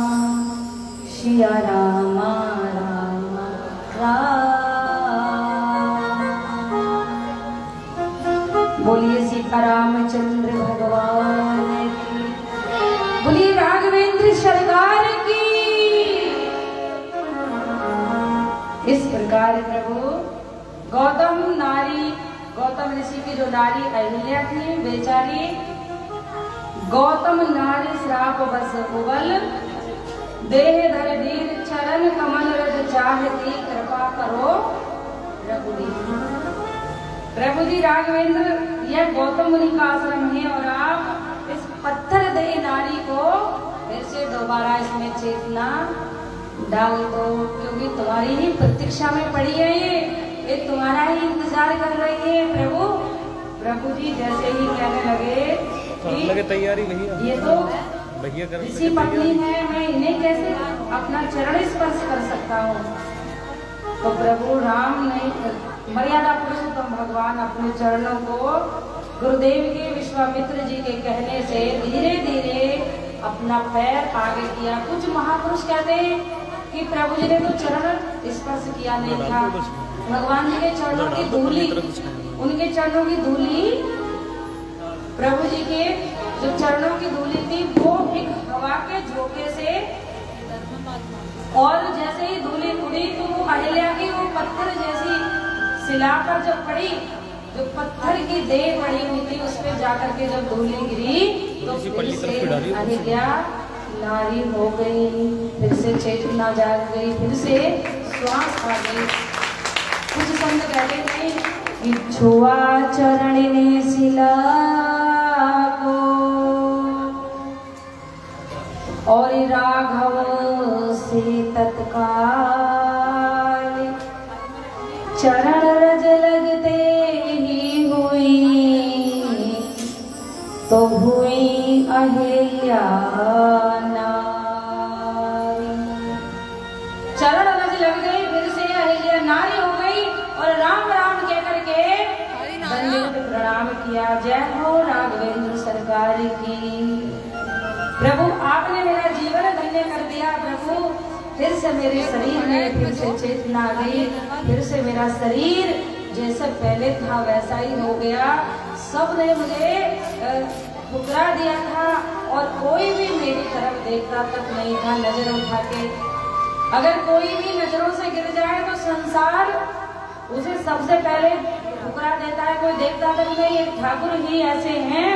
सिया रामा रामा राम। बोलिए सीता रामचंद्र भगवान की, बोलिए राघवेंद्र सरकार की। इस प्रकार प्रभु गौतम ऋषि की जो नारी अहिल्या थी बेचारी, गौतम नारी श्राप बस उबल, देह धर दीन चरण कमल रज चाहती, कृपा करो रघुवीर। प्रभु जी राघवेंद्र, यह गौतम मुनि का आश्रम है और आप इस पत्थर देह नारी को फिर से दोबारा इसमें चेतना डाल दो, क्योंकि तुम्हारी ही प्रतीक्षा में पड़ी है, ये तुम्हारा ही इंतजार कर रही है। प्रभु जी जैसे ही कहने लगे
तैयारी भैया,
ये तो
भैया
इसी पत्नी है, मैं इन्हें कैसे अपना चरण स्पर्श कर सकता हूँ। तो प्रभु राम ने मर्यादा पुरुषोत्तम भगवान अपने चरणों को गुरुदेव के विश्वामित्र जी के कहने से धीरे धीरे अपना पैर आगे किया। कुछ महापुरुष कहते हैं कि प्रभु जी ने तो चरण स्पर्श किया नहीं था, भगवान जी के चरणों की धूली, उनके चरणों की धूली, प्रभु जी के जो चरणों की धूली थी वो एक हवा के झोंके से, और जैसे ही धूली उड़ी तो वो अहिल्या की वो पत्थर जैसी शिला पर जब पड़ी, जो पत्थर की देह पड़ी हुई थी उस पर जाकर के जब धूली गिरी तो फिर से अहिल्या नारी हो गई, फिर से चेतना जाग गई, फिर से श्वास आ गई। कुछ संत कहते हैं कि छुआ चरण ने शिला को और राघव से तत्काल, चरण रज लगते ही हुई तो हुई अहिल्या नारी। चरण रज लग गई, फिर से अहिल्या नारी हो गई और राम राम कह करके दंडवत प्रणाम किया। जय हो राघवेंद्र सरकार की। प्रभु आपने मेरा जीवन धन्य कर दिया। प्रभु फिर से मेरे शरीर में फिर से चेतना आ गई, फिर से मेरा शरीर जैसा पहले था वैसा ही हो गया। सबने मुझे ठुकरा दिया था और कोई भी मेरी तरफ देखता तक नहीं था नजर उठा के। अगर कोई भी नजरों से गिर जाए तो संसार उसे सबसे पहले ठुकरा देता है, कोई देखता तक नहीं। एक ठाकुर ही ऐसे हैं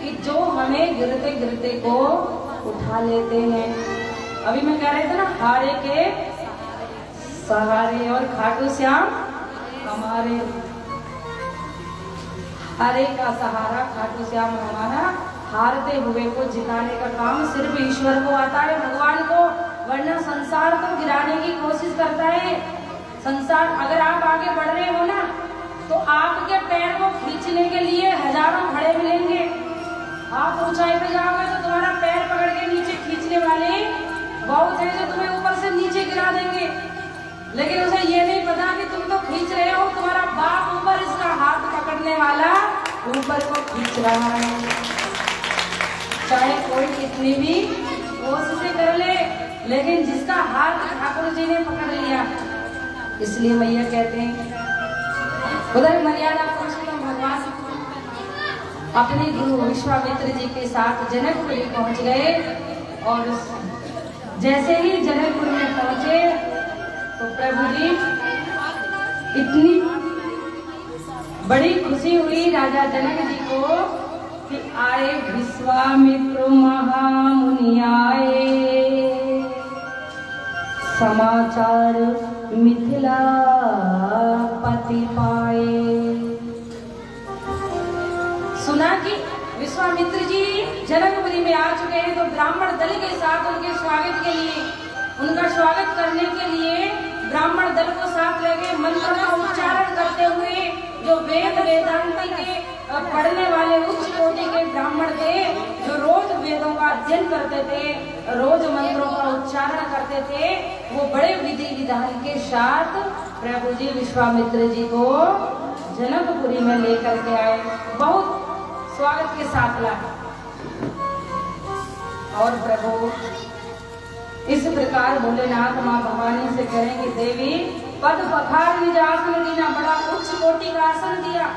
कि जो हमें गिरते गिरते को उठा लेते हैं। अभी मैं कह रहे थे ना, हारे के सहारे और खाटू श्याम हमारे, हारे का सहारा खाटू श्याम हमारा। हारते हुए को जिताने का काम सिर्फ ईश्वर को आता है, भगवान को, वरना संसार तो गिराने की कोशिश करता है। संसार, अगर आप आगे बढ़ रहे हो ना तो आपके पैर को खींचने के लिए हजारों खड़े मिलेंगे। आप ऊंचाई पे जाओगे तो तुम्हारा पैर पकड़ के नीचे खींचने वाले बहुत है जो तुम्हें ऊपर से नीचे गिरा देंगे, लेकिन उसे ये नहीं पता कि तुम तो खींच रहे हो, तुम्हारा बाप ऊपर इसका हाथ पकड़ने वाला ऊपर को खींच रहा है। चाहे कोई कितनी भी कोशिशें कर ले, लेकिन जिसका हाथ ठाकुर जी ने पकड़ लिया, इसलिए मैया कहते हैं उधर मर्यादा पुरुषोत्तम भगवान अपने गुरु विश्वामित्र जी के साथ जनकपुरी पहुंच गए। और जैसे ही जनकपुर में पहुंचे तो प्रभु जी इतनी बड़ी खुशी हुई राजा जनक जी को कि आए विश्वामित्र महामुनि आए, समाचार मिथिला पति पाए। सुना कि विश्वामित्र जी जनकपुरी में आ चुके हैं, तो ब्राह्मण दल के साथ उनके स्वागत के लिए, उनका स्वागत करने के लिए ब्राह्मण दल को साथ लेके मंत्र का उच्चारण करते हुए, जो वेद वेदांत के पढ़ने वाले उच्च कोटि के ब्राह्मण थे, जो रोज वेदों का अध्ययन करते थे, रोज मंत्रों का उच्चारण करते थे, वो बड़े विधि विधान के साथ प्रभु जी विश्वामित्र जी को जनकपुरी में लेकर के आए, बहुत स्वागत के साथ लाए। और प्रभु इस प्रकार भोलेनाथ माँ भवानी से कहें कि देवी पद पखार निज आसन दीना, बड़ा उच्च कोटि का आसन दिया,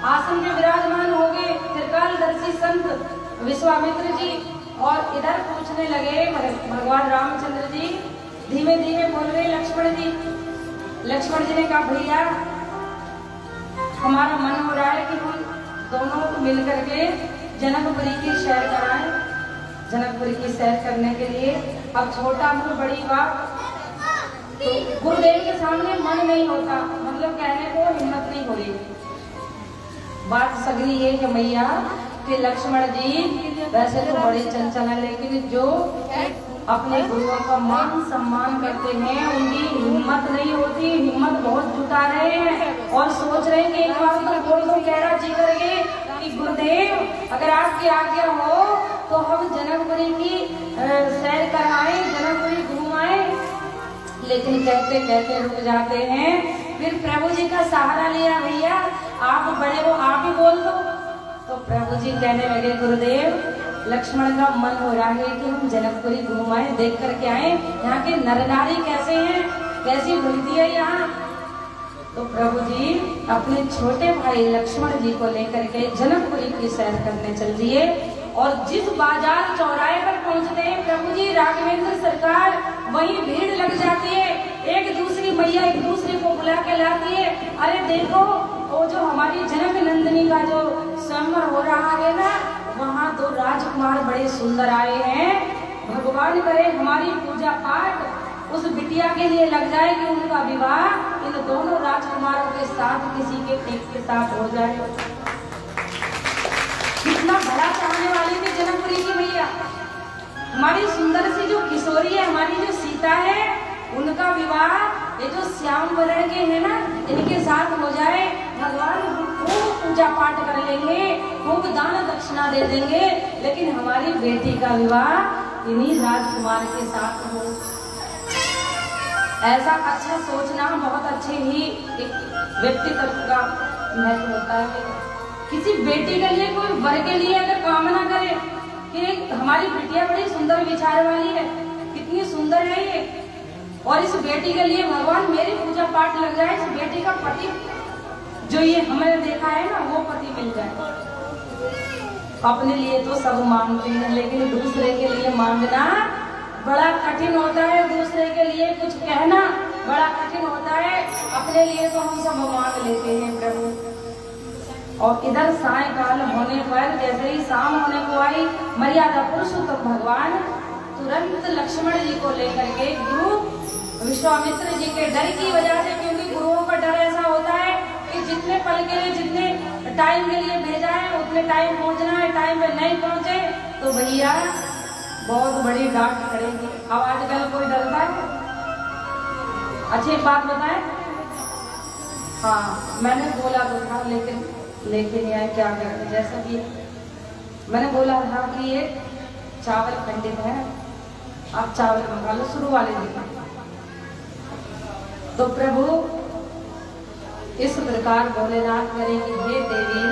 आसन में विराजमान हो गए त्रिकालदर्शी संत विश्वामित्र जी, और इधर पूछने लगे भगवान रामचंद्र जी, धीमे धीमे बोल रहे लक्ष्मण जी। लक्ष्मण जी ने कहा भैया हमारा मन हो रहा है कि हम दोनों मिलकर के जनकपुरी की सैर कराएं। जनकपुरी की सैर करने के लिए अब छोटा मुंह बड़ी बात, तो गुरुदेव के सामने मन नहीं होता, मतलब कहने को हिम्मत नहीं हो रही। बात सगरी ये कि मैया कि लक्ष्मण जी वैसे तो बड़े चंचल हैं, लेकिन जो अपने गुरुओं का मान सम्मान करते हैं उनकी हिम्मत नहीं होती, हिम्मत बहुत जुटा रहे हैं और सोच रहे हैं कि एक बार तो बोल दो गहरा जी करके कि गुरुदेव अगर आपकी आज्ञा हो तो हम जनकपुरी की सैर कराएं, जनकपुरी घुमाएं। लेकिन कहते कहते रुक जाते हैं। फिर प्रभु जी का सहारा लिया, भैया आप बड़े हो आप ही बोल दो। तो प्रभु जी कहने लगे गुरुदेव लक्ष्मण का मन हो रहा है कि हम जनकपुरी घुमाएं, देख करके आए यहाँ के नर नारी कैसे हैं, कैसी भक्ति है यहाँ। तो प्रभु जी अपने छोटे भाई लक्ष्मण जी को लेकर के जनकपुरी की सैर करने चल दिए। और जिस बाजार चौराहे पर पहुंचते हैं प्रभु जी राघवेंद्र सरकार, वहीं भीड़ लग जाती है। एक दूसरी मैया एक दूसरे को बुला के लाती है, अरे देखो वो जो हमारी जनक नंदिनी का जो स्वयंवर हो रहा है ना, वहाँ दो राजकुमार बड़े सुंदर आए हैं। भगवान करे हमारी पूजा पाठ उस बिटिया के लिए लग जाए कि उनका विवाह इन दोनों राजकुमारों के साथ किसी के एक के साथ हो जाए। कितना भला चाहने वाली थी जनकपुरी की मैया। हमारी सुंदर सी जो किशोरी है, हमारी जो सीता है, उनका विवाह ये जो श्याम वर्ण के हैं ना इनके साथ हो जाए। भगवान खूब पूजा पाठ कर लेंगे, खूब दान दक्षिणा दे देंगे, लेकिन हमारी बेटी का विवाह इन्हीं राजकुमार के साथ हो। ऐसा अच्छा सोचना बहुत अच्छे ही एक व्यक्तित्व का महत्व होता है। किसी बेटी के लिए कोई वर के लिए अगर कामना करे कि हमारी बिटिया बड़ी सुंदर विचार वाली है, कितनी सुंदर है ये, और इस बेटी के लिए भगवान मेरी पूजा पाठ लग जाए, इस बेटी का पति जो ये हमने देखा है ना वो पति मिल जाए। अपने लिए तो सब मांगते हैं, लेकिन दूसरे के लिए मांगना बड़ा कठिन होता है, दूसरे के लिए कुछ कहना बड़ा कठिन होता है। अपने लिए तो हम सब मांग लेते हैं प्रभु। और इधर सायकाल होने पर जैसे ही शाम होने को आई, मर्यादा पुरुषोत्तम भगवान तुरंत लक्ष्मण जी को लेकर के गुरु विश्वामित्र जी के डर की वजह से, क्योंकि गुरुओं का डर ऐसा होता है कि जितने पल के लिए जितने टाइम के लिए भेजा है उतने टाइम पहुंचना है, टाइम पे नहीं पहुंचे तो भैया बहुत बड़ी डांट पड़ेगी। अब आजकल कोई डरता है? अच्छी एक बात बताएं, हाँ मैंने बोला तो था लेकिन यार क्या करें, जैसा कि मैंने बोला था कि ये चावल खंडित है, आप चावल मंगा लो शुरू वाले दिन। तो प्रभु इस प्रकार भोलेनाथ करेंगे, हे देवी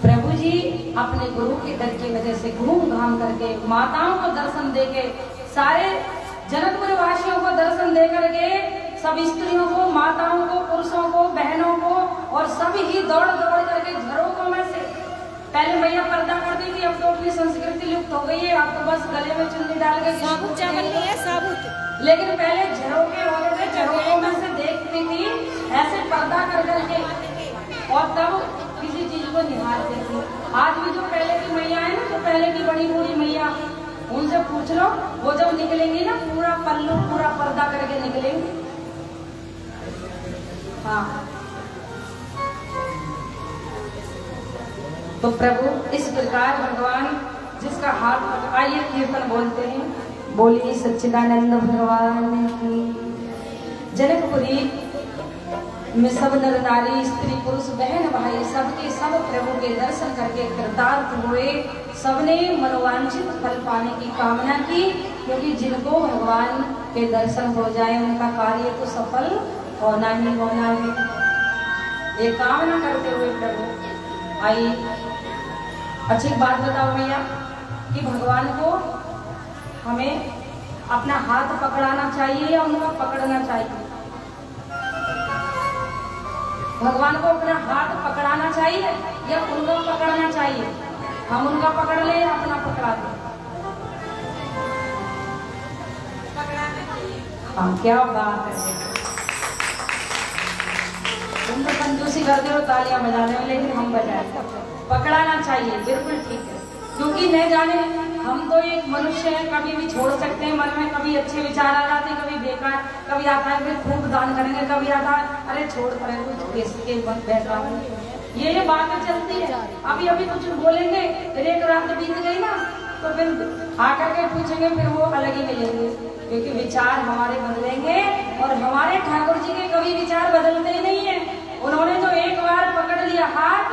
प्रभु जी अपने गुरु के डर की वजह से घूम घाम करके माताओं को दर्शन देके, सारे जनकपुर वासियों को दर्शन दे करके, सब स्त्रियों को, माताओं को, पुरुषों को, बहनों को, और सभी ही दौड़ दौड़ करके झरोकों में से, पहले मैया पर्दा करती थी, अब तो अपनी संस्कृति लुप्त हो गई है, अब तो बस गले में चुन्नी डाल के साबुत चावल नहीं है साबुत, लेकिन पहले झरोके होते थे, झरोकों में से देखती थी ऐसे पर्दा कर करके, और तब किसी चीज को निहारती थी। आज भी जो पहले की मैया है ना, तो पहले की बड़ी बूढ़ी मैया, उनसे पूछ लो, वो जब निकलेंगी ना पूरा पल्लू पूरा पर्दा करके निकलेंगी। हाँ तो प्रभु इस प्रकार भगवान जिसका हाथ, आइए कीर्तन बोलते हैं, बोलिए सच्चिदानंद भगवान की। जनकपुरी में सब नर नारी, स्त्री पुरुष, बहन भाई सबके सब प्रभु के दर्शन करके कृतार्थ हुए। सबने मनोवांछित फल पाने की कामना की, क्योंकि जिनको भगवान के दर्शन हो जाए उनका कार्य तो सफल होना ही होना है। ये कामना करते हुए प्रभु आई। अच्छी बात बताओ भैया कि भगवान को हमें अपना हाथ पकड़ाना चाहिए या उनका पकड़ना चाहिए? भगवान को अपना हाथ पकड़ाना चाहिए या उनका पकड़ना चाहिए? हम उनका पकड़ ले या अपना पकड़ा दे? हाँ, क्या बात है। तुम तो कंजूसी करते हो तालियां बजाने में, लेकिन हम बजाए पकड़ाना चाहिए, बिल्कुल ठीक है। क्योंकि न जाने हम तो एक मनुष्य हैं, कभी भी छोड़ सकते हैं, मन में कभी अच्छे विचार आ जाते हैं, कभी बेकार, कभी आता है फिर खूब दान करेंगे, कभी आता है अरे छोड़ पड़े कुछ कैसे के बैठा ये बातें चलती है। अभी अभी कुछ बोलेंगे फिर एक रात बीत गई ना तो फिर आकर के पूछेंगे, फिर वो अलग ही मिलेंगे। क्योंकि विचार हमारे बदलेंगे और हमारे ठाकुर जी के कभी विचार बदलते ही नहीं है। उन्होंने जो एक बार पकड़ लिया हाथ,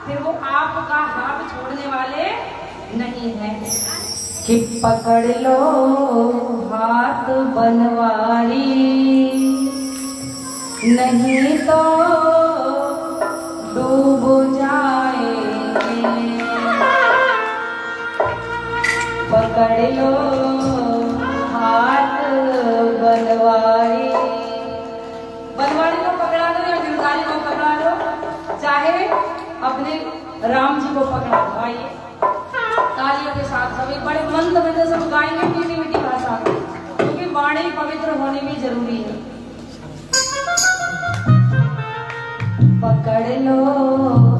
फिर वो आपका हाथ छोड़ने वाले नहीं है। कि पकड़ लो हाथ बनवारी, नहीं तो डूब जाएंगे। पकड़ लो हाथ बनवारी, बनवारी को पकड़ा लो या गिरधारी को पकड़ा लो, चाहे अपने राम जी को पकड़ा लो। आइए तालियों के साथ सभी बड़े मंद में सब गाएंगे मीठी मीठी भाषा में, क्योंकि वाणी पवित्र होनी भी जरूरी है। पकड़ लो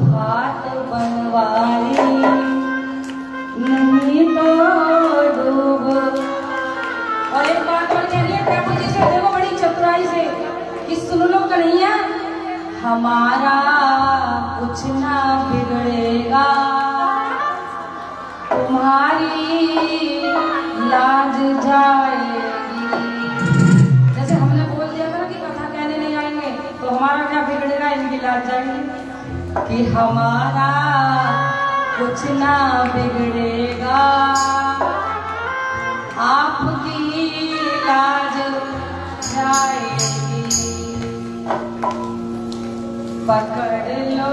हाथ बनवारी, नहीं तो डूब। और एक बात और कह रही है प्रभु जी से, देखो बड़ी चतुराई से कि सुन लो कन्हैया, हमारा कुछ ना बिगड़ेगा, तुम्हारी लाज जाएगी। जैसे हमने बोल दिया था ना कि कथा कहने नहीं आएंगे, तो हमारा क्या बिगड़ेगा, इनकी लाज जाएगी। कि हमारा कुछ ना बिगड़ेगा, आपकी लाज जाएगी। पकड़ लो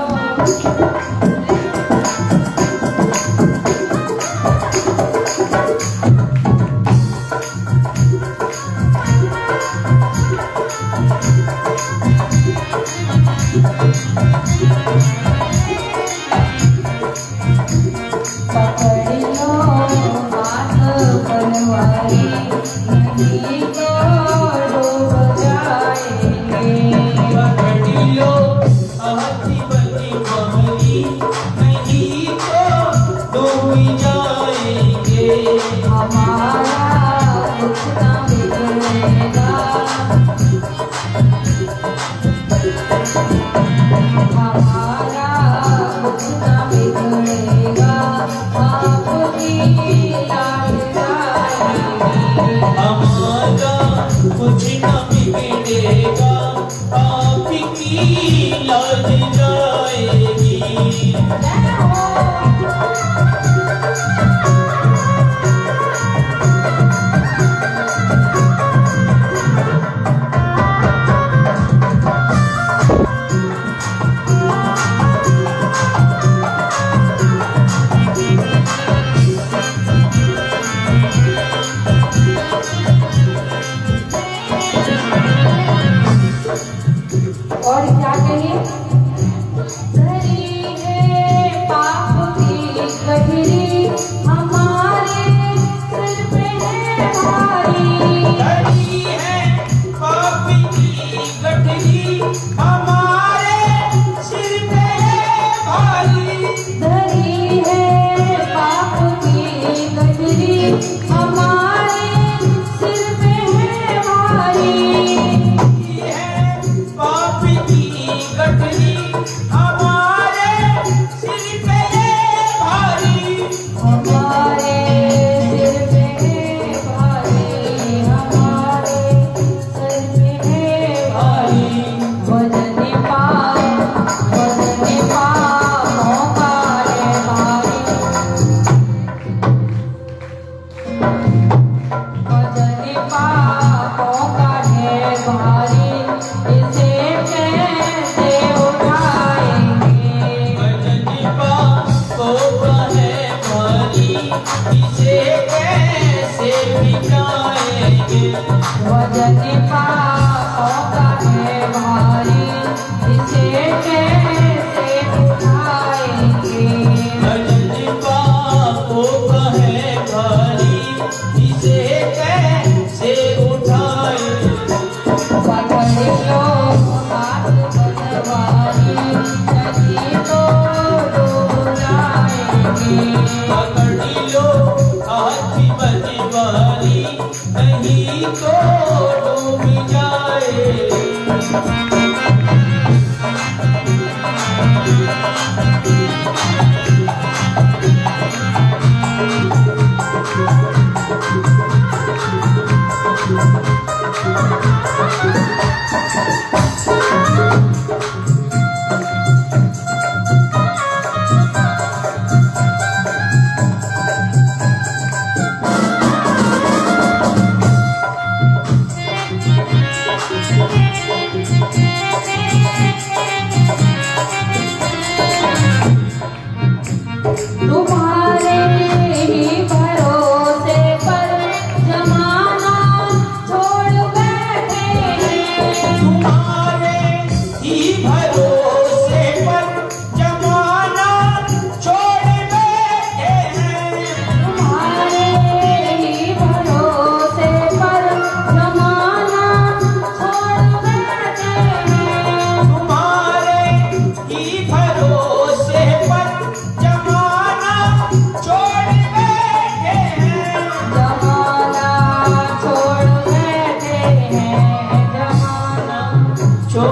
कही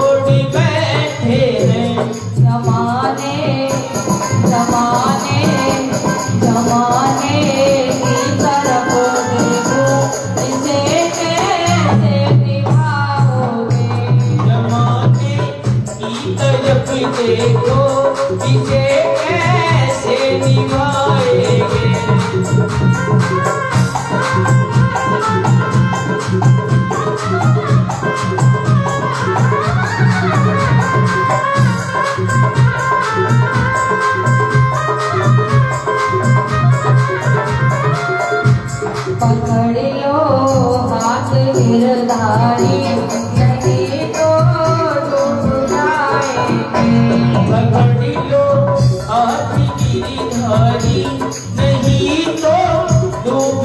छोड़ बैठे हैं।
जमाने जमाने जमाने की तरफ देखो, इसे कैसे निभाओगे।
जमाने की तरफ देखो, इसे कैसे निभाएंगे।
पकड़ लो हाथ गिरधारी, नहीं तो टूट जाएंगे।
पकड़ लो हाथ गिरधारी, नहीं तो डूब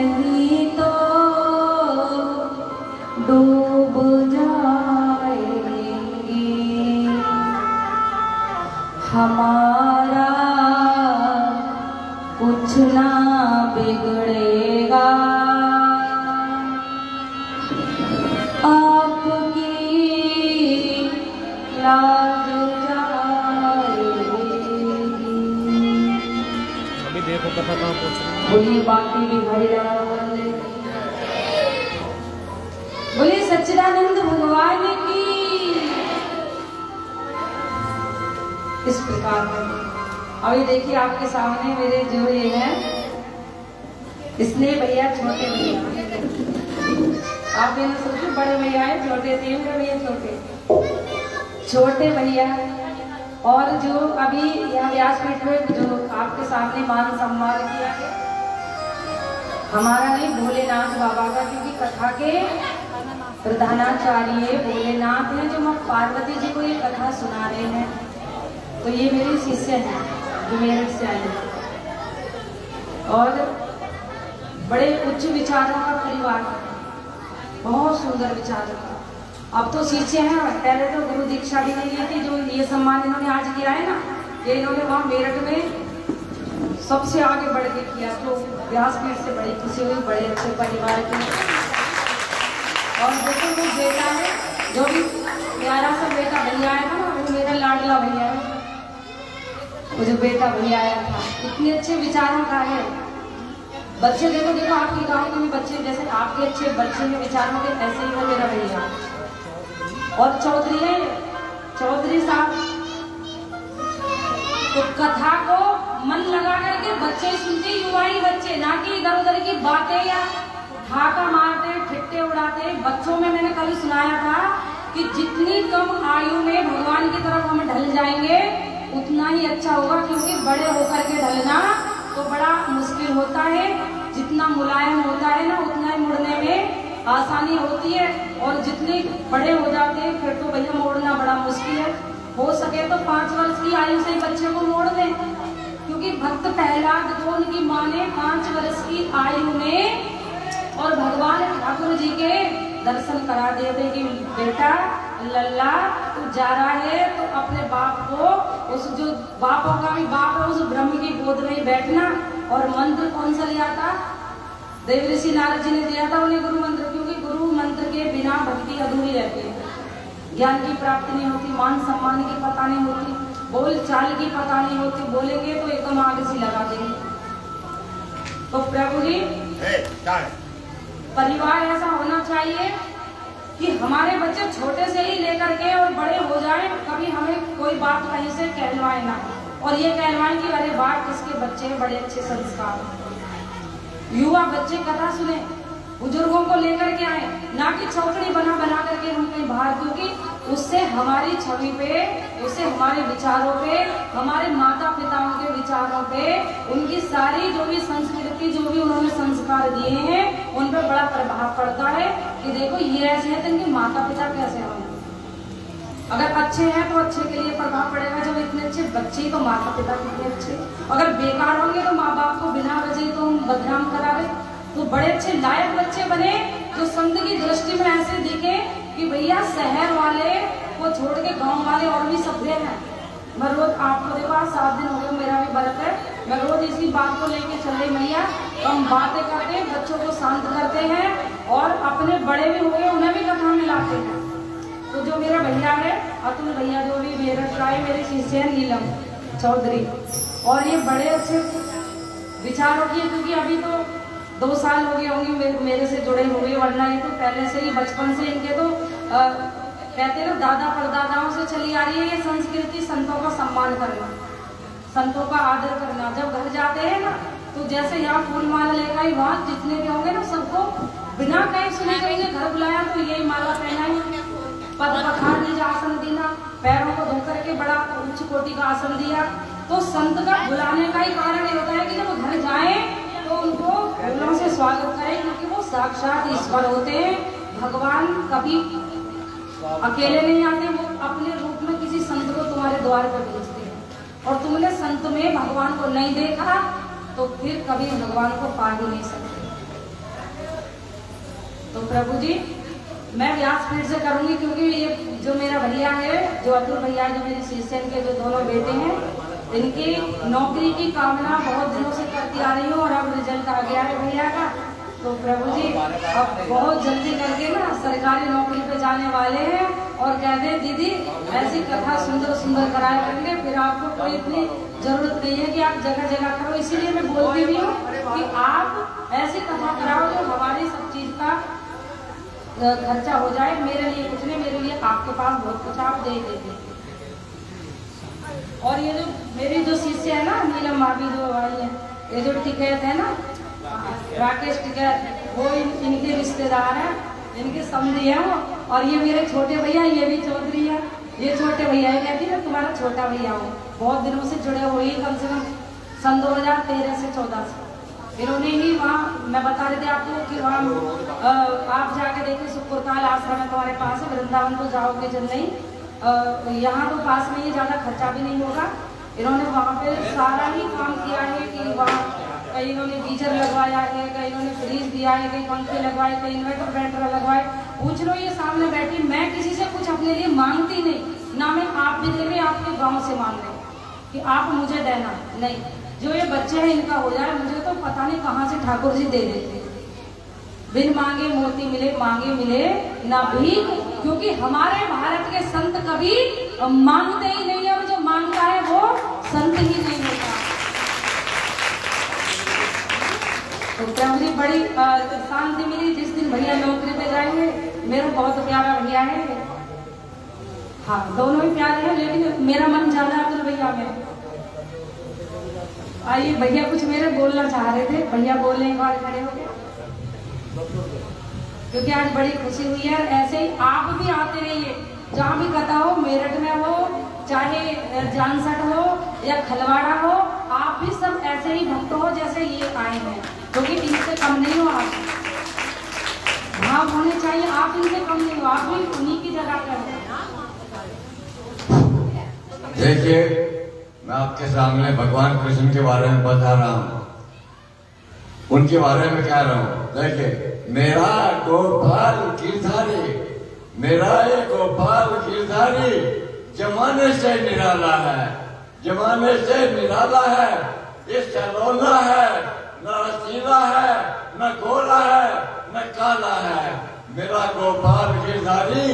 नहीं तो डूब जाएंगे, हमारा कुछ ना बिगड़ेगा, आपकी लाज जाएगी।
अभी देखो कथा कहाँ पहुँच रही है।
बोलिए बाकी भी हरि राम, बोलिए सच्चिदानंद भगवान की। इस प्रकार अभी देखिए आपके सामने मेरे जो ये हैं इसने भैया छोटे भैया, आप ये ना सोचो बड़े भैया है छोटे थे भैया छोटे भैया। और जो अभी यहाँ व्यासपीठ में जो आपके सामने मान सम्मान किया है हमारा नहीं भोलेनाथ बाबा का, क्योंकि कथा के प्रधानाचार्य भोलेनाथ हैं जो माँ पार्वती जी को ये कथा सुना रहे हैं। तो ये मेरे शिष्य हैं जो मेरठ से आए हैं और बड़े उच्च विचारों का परिवार है, बहुत सुंदर विचारों का। अब तो शिष्य हैं, पहले तो गुरु दीक्षा भी नहीं ली थी। जो ये सम्मान इन्होंने आज किया है ना, ये इन्होंने वहाँ मेरठ में सबसे आगे बढ़ के किया, तो व्यासपीठ से बड़ी खुशी हुई, बड़े अच्छे परिवार की। और देखो वो बेटा है जो भी प्यारा सा बेटा भैया आया था ना, वो मेरा लाडला भैया है। वो जो बेटा भैया आया था इतने अच्छे विचारों का है। बच्चे देखो देखो आपके गांव के भी बच्चे जैसे आपके अच्छे बच्चे में विचारों के, ऐसे ही है मेरा भैया। और चौधरी है, चौधरी साहब तो कथा को मन लगा करके बच्चे सुनते, युवा ही बच्चे, ना कि इधर उधर की बातें या ठाका मारते ठिट्टे उड़ाते। बच्चों में मैंने कल सुनाया था कि जितनी कम आयु में भगवान की तरफ हम ढल जाएंगे उतना ही अच्छा होगा, क्योंकि बड़े होकर के ढलना तो बड़ा मुश्किल होता है। जितना मुलायम होता है ना उतना ही मुड़ने में आसानी होती है, और जितने बड़े हो जाते हैं फिर तो भैया मोड़ना बड़ा मुश्किल है। हो सके तो 5 वर्ष की आयु से ही बच्चे को मोड़ दें, क्योंकि भक्त प्रहलाद को उनकी माँ ने 5 वर्ष की आयु में और भगवान ठाकुर जी के दर्शन करा दिए थे कि बेटा लल्ला तू जा रहा है तो अपने बाप को, उस जो बापों का भी बाप है, उस ब्रह्म की गोद में ही बैठना। और मंत्र कौन सा लिया था? देवऋषि नारद जी ने दिया था उन्हें गुरु मंत्र, क्योंकि गुरु मंत्र के बिना भक्ति अधूरी रहती है। ज्ञान की प्राप्ति नहीं होती, मान सम्मान की पता नहीं होती, बोल चाल की पता नहीं होती, बोलेंगे तो एकदम आग सी लगा देंगे। तो प्रभु जी परिवार ऐसा होना चाहिए कि हमारे बच्चे छोटे से ही लेकर के और बड़े हो जाएं, कभी हमें कोई बात कहीं से कहलवाए ना, और ये कहलवाए कि अरे वाह किसके बच्चे हैं, बड़े अच्छे संस्कार। युवा बच्चे कथा सुने, बुजुर्गों को लेकर के आए, ना कि चौकड़ी बना बना करके हम कहीं बाहर, क्योंकि उससे हमारी छवि पे, उससे हमारे विचारों पे, हमारे माता पिताओं के विचारों पे, उनकी सारी जो भी संस्कृति, जो भी उन्होंने संस्कार दिए हैं, उन पर बड़ा प्रभाव पड़ता है कि देखो ये ऐसे है तो इनके माता पिता कैसे होंगे। अगर अच्छे हैं तो अच्छे के लिए प्रभाव पड़ेगा, जब इतने अच्छे बच्चे तो माता पिता कितने अच्छे। अगर बेकार होंगे तो माँ बाप को बिना वजह तो हम बदनाम करावे। तो बड़े अच्छे लायक बच्चे बने जो संत की दृष्टि में ऐसे दिखे कि भैया शहर वाले को छोड़ के गांव वाले और भी सभ्य हैं। मैं रोज आपको देखो 7 दिन हो गए मेरा भी व्रत है, मैं रोज इसी बात को लेके चले मैया, हम बातें करते हैं, बच्चों को शांत करते हैं और अपने बड़े भी हो गए उन्हें भी कथा में लाते हैं। तो जो मेरा भैया है अतुल भैया, जो भी मेरठ का है, मेरे शिष्य है नीलम चौधरी, और ये बड़े अच्छे विचारों की, क्योंकि अभी तो 2 साल हो गए होंगे मेरे से जुड़े हुए, वरना ये तो पहले से ही बचपन से इनके तो कहते हैं दादा परदादाओं से चली आ रही है ये संस्कृति, संतों का सम्मान करना, संतों का आदर करना। जब घर जाते हैं ना तो जैसे यहाँ फूल माला लेकर ही वहाँ जितने भी होंगे ना सबको बिना कहीं सुने कहेंगे घर बुलाया तो यही माला पहनाई, पद पखार नीचे आसन देना, पैरों को धो करके बड़ा उच्च कोटि का आसन दिया। तो संत का बुलाने का ही कारण ये होता है कि जब वो घर जाए तो उनको फूलों से स्वागत करें, क्योंकि वो साक्षात ईश्वर होते हैं। भगवान कभी अकेले नहीं आते, वो अपने रूप में किसी संत को तुम्हारे द्वार पर भेजते हैं, और तुमने संत में भगवान को नहीं देखा तो फिर कभी भगवान को पा ही नहीं सकते। तो प्रभु जी मैं व्यासपीठ से करूंगी, क्योंकि ये जो मेरा भैया है, जो अतुल भैया, जो मेरी शिष्य के जो दोनों बेटे हैं, इनकी नौकरी की कामना बहुत दिनों से करती आ रही हूँ और अब रिजल्ट आ गया है भैया का। तो प्रभु जी अब बहुत जल्दी करके ना सरकारी नौकरी पे जाने वाले हैं और कहते हैं दीदी ऐसी कथा सुंदर सुंदर कराया करेंगे, फिर आपको कोई इतनी जरूरत नहीं है कि आप जगह जगह करो। इसीलिए मैं बोलती भी हूँ कि आप ऐसी कथा कराओ जो हमारी सब चीज का खर्चा हो जाए। मेरे लिए कुछ नहीं, मेरे लिए आपके पास बहुत कुछ, आप दे देते। और ये जो मेरी जो शिष्य है ना नीलम भाभी जो आई है, ये जो टिकैत है ना राकेश टिकैत, वो इनके रिश्तेदार हैं, इनके समधी हैं वो। और ये मेरे छोटे भैया, ये भी चौधरी है, ये छोटे भैया है, कहती है तुम्हारा छोटा भैया हो। बहुत दिनों से जुड़े हुए, कम से कम सन 2013 से 14 से इन्होंने ही वहाँ, मैं बता रही थी आपको कि वहाँ आप जाके देखिए सुकुरताल आश्रम है तुम्हारे पास है, वृंदावन तो जाओगे नहीं, यहाँ तो पास में ही, ज़्यादा खर्चा भी नहीं होगा। इन्होंने वहाँ पे सारा ही काम किया है कि वहाँ कहीं इन्होंने गीजर लगवाया है, कहीं इन्होंने फ्रीज दिया है, कहीं पंखे लगवाए, कहीं इन्वर्टर बैटर लगवाए। पूछ लो ये सामने बैठी, मैं किसी से कुछ अपने लिए मांगती नहीं, ना मैं आप भी दे रही आपके गाँव से मांग रही कि आप मुझे देना नहीं। जो ये बच्चे हैं इनका हो जाए, मुझे तो पता नहीं कहाँ से ठाकुर जी दे देते। बिन मांगे मोती मिले, मांगे मिले ना भीख, क्योंकि हमारे भारत के संत कभी मांगते ही नहीं है, जो मांगता है वो संत ही नहीं होता। तो प्रभु जी बड़ी शांति मिली जिस दिन भैया नौकरी पे जाएंगे। मेरा बहुत प्यारा भैया है, हाँ दोनों ही प्यारे हैं, लेकिन मेरा मन ज्यादा अतुल भैया में। आइए भैया कुछ मेरे बोलना चाह रहे थे, भैया बोलने के बाद खड़े हो गए, क्योंकि आज बड़ी खुशी हुई है। ऐसे ही आप भी आते रहिए, जहाँ भी कथा हो, मेरठ में हो, चाहे जानसठ हो या खलवाड़ा हो, आप भी सब ऐसे ही भक्त हो जैसे ये आए हैं, क्योंकि इनसे कम नहीं हो आप। भाव होने चाहिए, आप इनसे कम नहीं हो, आप भी उन्हीं की जगह पर हो।
देखिए मैं आपके सामने भगवान कृष्ण के बारे में बता रहा हूँ, उनके बारे में कह रहा हूँ। देखिए मेरा गोपाल गिरधारी, मेरा ये गोपाल गिरधारी जमाने से निराला है, जमाने से निराला है। ये सलोना है, न रसीला है, न गोरा है, न काला है। मेरा गोपाल गिरधारी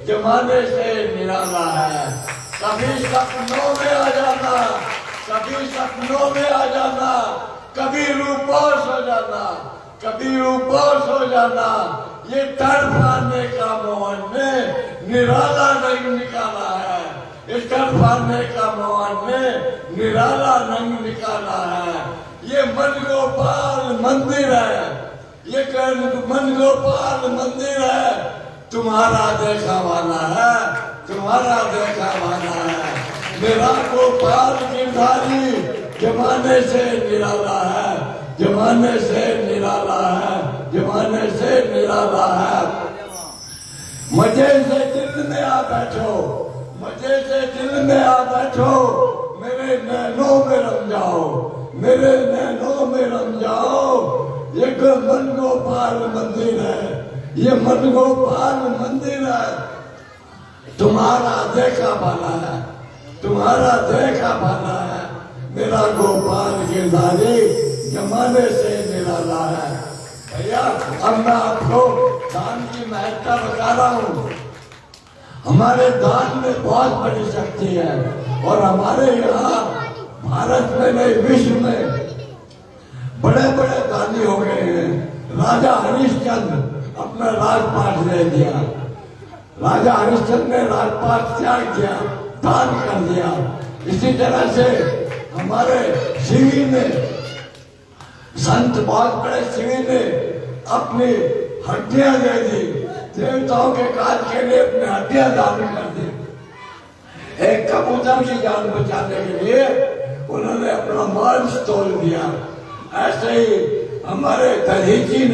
जमाने से निराला है। कभी सपनों में आ जाना, कभी सपनों में आ जाना, कभी रूपोश हो जाना, कभी रूपोश हो जाना। ये तड़पाने का मोहन ने निराला नहीं निकाला है, इस तड़पाने का मोहन ने निराला नहीं निकाला है। ये मन गोपाल मंदिर है, ये मन गोपाल मंदिर है, तुम्हारा देखा वाला है, तुम्हारा देखा वाला है। मेरा गोपाल गिरधारी जमाने से निराला है, जमाने से निराला है, जमाने से निराला है। मजे से दिल में आ बैठो, मजे से दिल में आ बैठो, मेरे नैनों में रम जाओ, मेरे नैनों में रम जाओ। ये मन गोपाल मंदिर है, ये मन गोपाल मंदिर है, तुम्हारा देखा वाला है, तुम्हारा देखा वाला है। मेरा गोपाल गिरधारी जमाने से निराला है। भैया अब मैं आपको दान की महत्ता बता रहा हूँ। हमारे दान में बहुत बड़ी शक्ति है, और हमारे यहाँ भारत में नहीं विश्व में बड़े बड़े दानी हो गए हैं। राजा हरिश्चंद्र अपना राजपाट दे दिया, राजा हरिश्चंद्र ने राजपाट त्याग दिया, दान कर दिया। इसी तरह से हमारे शिवी ने, संत बहुत बड़े शिवी ने अपनी हड्डियां दे दी, देवताओं के काज के लिए अपनी हड्डियां दान कर दी। एक कबूतर की जान बचाने के लिए उन्होंने अपना मांस तोड़ दिया। ऐसे ही हमारे दधीची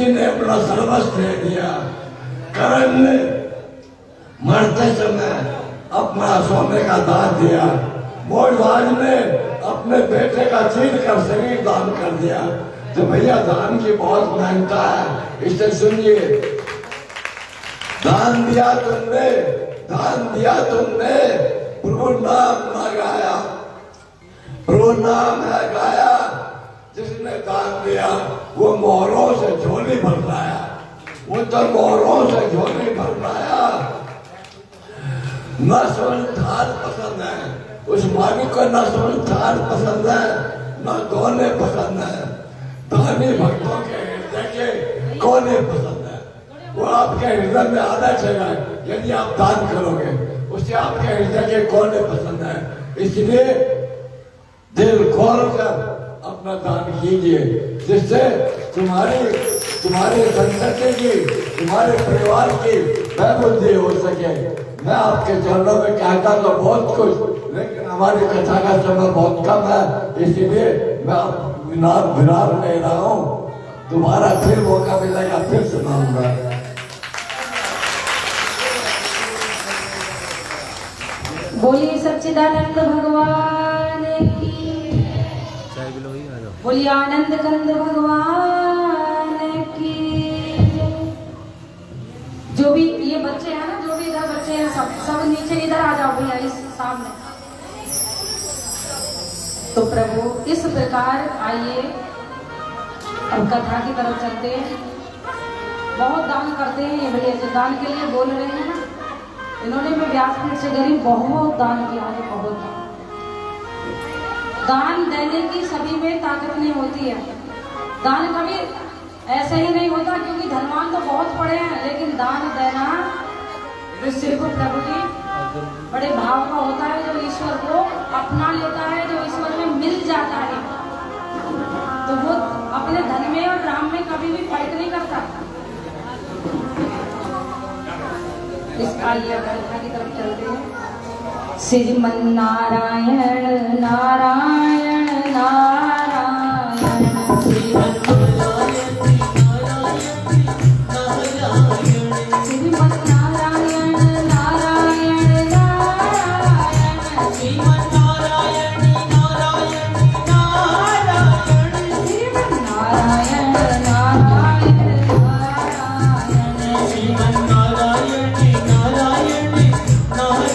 ने अपना सर्वस्व दे दिया। करण ने मरते समय अपना सोने का दान दिया। भोजराज ने अपने बेटे का चीर कर शरीर दान कर दिया। तो भैया दान की बहुत महत्ता है। इसे सुनिए, दान दिया तुमने, दान दिया तुमने, प्रभु नाम न गाया, प्रभु नाम है गाया। जिसने दान दिया वो मोहरों से झोली भर लाया, वो तो मोहरों से झोली भर लाया। न संस्थान पसंद है उस मालिक को, न संस्थान पसंद है, न दोने पसंद है। दानी भक्तों के हृदय के कोने पसंद है। वो आपके हृदय में आना चाहिए। यदि आप दान करोगे उससे आपके हृदय के कोने पसंद है। इसलिए दिल खोल कर अपना दान कीजिए, जिससे तुम्हारी संतति की, तुम्हारे परिवार की वैबुद्धि हो सके। मैं आपके चरणों में कहता तो बहुत कुछ, लेकिन हमारी कथा का समय बहुत कम है, इसलिए मैं विराम ले रहा हूँ। दोबारा फिर मौका मिलेगा फिर सुनाऊंगा।
बोलिए सच्चिदानंद भगवान की, बोलिए आनंद कंद भगवान की। जो भी ये बच्चे हैं ना, जो भी इधर बच्चे हैं, सब नीचे इधर आ जाओ भैया, इस सामने। तो प्रभु इस प्रकार आइए अब कथा की तरफ चलते हैं। बहुत दान करते हैं ये भैया, जो दान के लिए बोल रहे हैं ना, इन्होंने भी व्यासपीठ से गरीब बहुत दान किया है, बहुत दान देने की सभी में ताकत नहीं होती है। दान कभी ऐसे ही नहीं होता, क्योंकि धनवान तो बहुत पड़े हैं, लेकिन दान देना तो सिर्फ प्रभु जी बड़े भाव का होता है, जो ईश्वर को अपना लेता है, जो ईश्वर में मिल जाता है, तो वो अपने धन में और राम में कभी भी फर्क नहीं करता। इस आइए कथा की तरफ चलते हैं। श्रीमन्नारायण नारायण नारायण, श्रीमन्नारायण नारायण नारायण, श्रीमन्नारायण नारायण नारायण, श्रीमन्नारायण नारायण नारायण, श्रीमन्नारायण नारायण नारायण।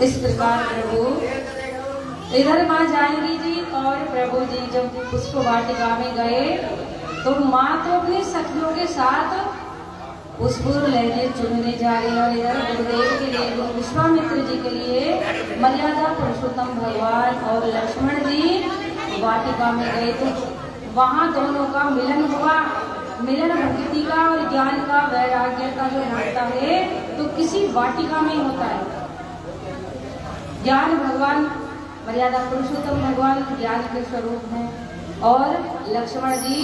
इस प्रकार प्रभु इधर माँ जाएंगी जी, और प्रभु जी जब पुष्प वाटिका में गए तो माँ तो अपनी सखियों के साथ पुष्प लहरे चुनने जा रहे हैं। और इधर गुरुदेव के लिए, गुरु विश्वामित्र जी के लिए मर्यादा पुरुषोत्तम भगवान और लक्ष्मण जी वाटिका में गए थे। वहाँ दोनों का मिलन हुआ। मिलन भक्ति का और ज्ञान का, वैराग्य का जो होता है तो किसी वाटिका में होता है। ज्ञान भगवान, मर्यादा पुरुषोत्तम भगवान ज्ञान के स्वरूप हैं और लक्ष्मण जी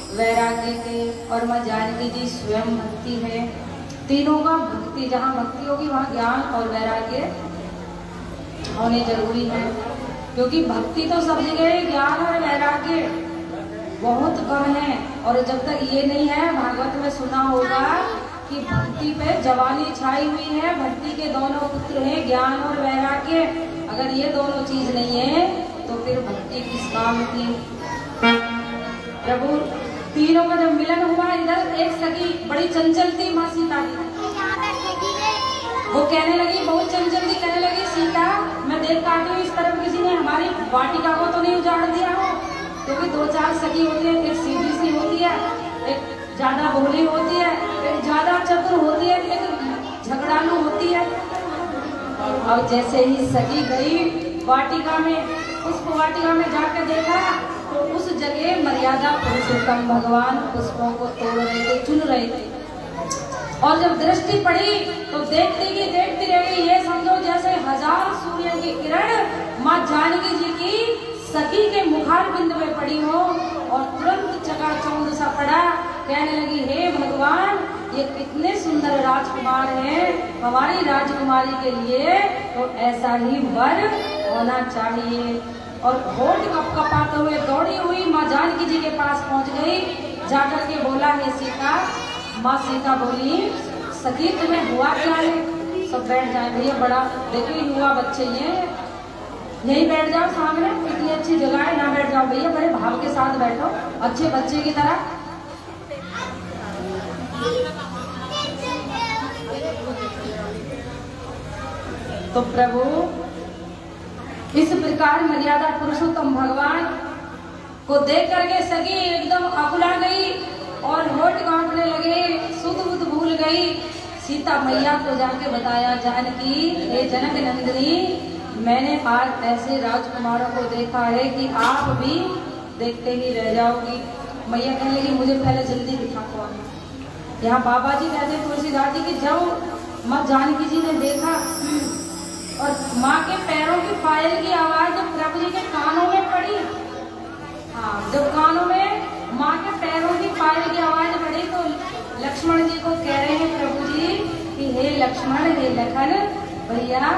वैराग्य के, और माँ जानकी जी स्वयं भक्ति है। तीनों का भक्ति, जहाँ भक्ति होगी वहाँ ज्ञान और वैराग्य होने जरूरी है, क्योंकि भक्ति तो सब जगह है, ज्ञान और वैराग्य बहुत कम है। और जब तक ये नहीं है, भागवत में सुना होगा कि भक्ति पे जवानी छाई हुई है। भक्ति के दोनों पुत्र हैं, ज्ञान और वैराग्य। अगर ये दोनों चीज नहीं है तो फिर भक्ति किस काम की। प्रभु तीनों का जब मिलन हुआ, इधर एक सखी बड़ी चंचल थी, माँ सीता की, वो कहने लगी, बहुत चंचल थी, कहने लगी सीता मैं देख पाती हूँ इस तरफ किसी ने हमारी वाटिका को तो नहीं उजाड़ दिया हो, क्योंकि दो चार सखी होती है, एक सीधी सी होती है, एक ज्यादा भोली होती है, एक ज्यादा चतुर होती है, एक झगड़ालू होती है। और जैसे ही सखी गई वाटिका में, पुष्प वाटिका में जाकर देखा तो उस जगह मर्यादा पुरुषोत्तम भगवान पुष्पों को तोड़ रहे थे, चुन रहे थे। और जब दृष्टि पड़ी तो देखती रही, ये समझो जैसे हजार सूर्य की किरण माँ जानकी जी की सखी के मुखार बिंद में पड़ी हो, और तुरंत चकाचौंध सा पड़ा। कहने लगी, हे भगवान ये कितने सुंदर राजकुमार हैं, हमारी राजकुमारी के लिए तो ऐसा ही वर होना चाहिए। और होठ कपकपाते हुए दौड़ी हुई माँ जानकी जी के पास पहुंच गई। जाकर के बोला, हे सीता। माँ सीता बोली, सखी तुम्हें हुआ क्या है? सब बैठ जाए भैया, बड़ा देखो युवा बच्चे ये, यहीं बैठ जाओ सामने, इतनी अच्छी जगह है, ना बैठ जाओ भैया, बड़े भाव के साथ बैठो अच्छे बच्चे की तरह। तो प्रभु इस प्रकार मर्यादा पुरुषोत्तम भगवान को देख करके सगी एकदम अकुला गई और होठ कांपने लगे, सुध बुध भूल गई। सीता मैया को जाके बताया, जानकी हे जनक नंदिनी, मैंने आज ऐसे राजकुमारों को देखा है कि आप भी देखते ही रह जाओगी। मैया कहने लगी, मुझे पहले जल्दी दिखा कौन। यहाँ बाबा जी कहते तुलसीदास जी की, जब माँ जानकी जी ने देखा और माँ के पैरों की पायल की आवाज जब प्रभु जी के कानों में पड़ी, हाँ जब कानों में माँ के पैरों की पायल की आवाज पड़ी तो लक्ष्मण जी को कह रहे हैं प्रभु जी कि हे लक्ष्मण, हे लखन भैया,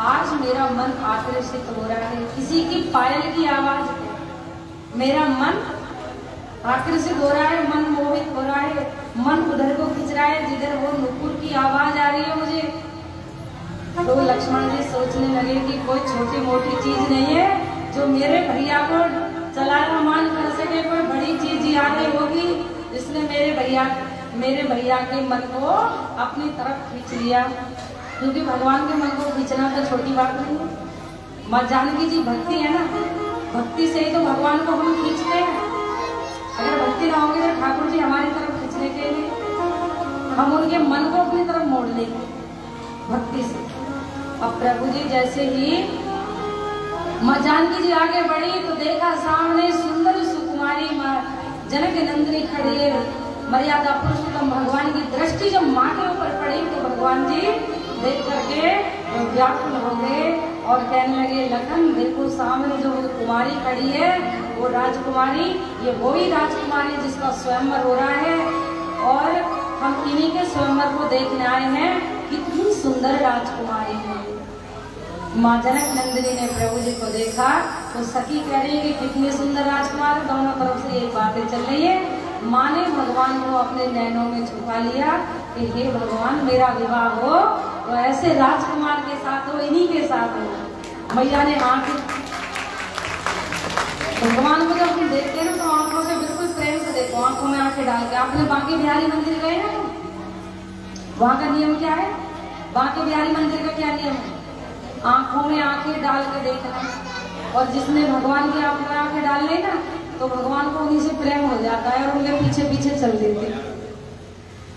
आज मेरा मन आकर्षित हो रहा है, किसी की पायल की आवाज मेरा मन आकर्षित हो रहा है, मन मोहित हो रहा है, मन उधर को खिंच रहा है जिधर वो नुपुर की आवाज आ रही है मुझे। तो लक्ष्मण जी सोचने लगे कि कोई छोटी मोटी चीज नहीं है जो मेरे भैया को चलाना मान कर सके, कोई बड़ी चीज ही आ रही होगी, इसने मेरे भैया के मन को अपनी तरफ खींच लिया। क्योंकि भगवान के मन को खींचना तो छोटी बात नहीं है। माँ जानकी जी भक्ति है ना, भक्ति से ही तो भगवान को हम खींचते हैं। अगर भक्ति ना होगी तो ठाकुर जी हमारी तरफ खींचने के लिए हम उनके मन को अपनी तरफ मोड़ लेंगे भक्ति से। अब प्रभु जी जैसे ही माँ जानकी जी आगे बढ़ी तो देखा सामने सुंदर सुकुमारी माँ जनक नंदिनी खड़ी है। मर्यादा पुरुषोत्तम भगवान की दृष्टि जब माँ के ऊपर पड़ी तो भगवान जी देख करके व्याकुल हो गए और कहने लगे, लखन देखो सामने जो कुमारी खड़ी है वो राजकुमारी, ये वही राजकुमारी जिसका स्वयंवर हो रहा है और हम इन्हीं के स्वयंवर को देखने आए हैं। कितनी सुंदर राजकुमारी है। माँ जनक नंदिनी ने प्रभु जी को देखा तो सखी कह रही है कि कितनी सुंदर राजकुमार, दोनों तरफ से एक बातें चल रही है। माँ ने भगवान को अपने नैनों में छुपा लिया कि हे भगवान, मेरा विवाह हो तो ऐसे राजकुमार के साथ हो, इन्हीं के साथ हो। मैया ने आंख, भगवान को जब तुम देखते हैं तो आंखों से बिल्कुल प्रेम से देखो, आंखों में आंखें डाल के। आपने बांके बिहारी मंदिर गए हैं? वहाँ का नियम क्या है? बांके बिहारी मंदिर का क्या नियम है? आंखों में आंखें डाल के देखना, और जिसने भगवान की आंखों में आंखें डाल ली ना तो भगवान को उन्हीं से प्रेम हो जाता है और उनके पीछे पीछे चल देते हैं।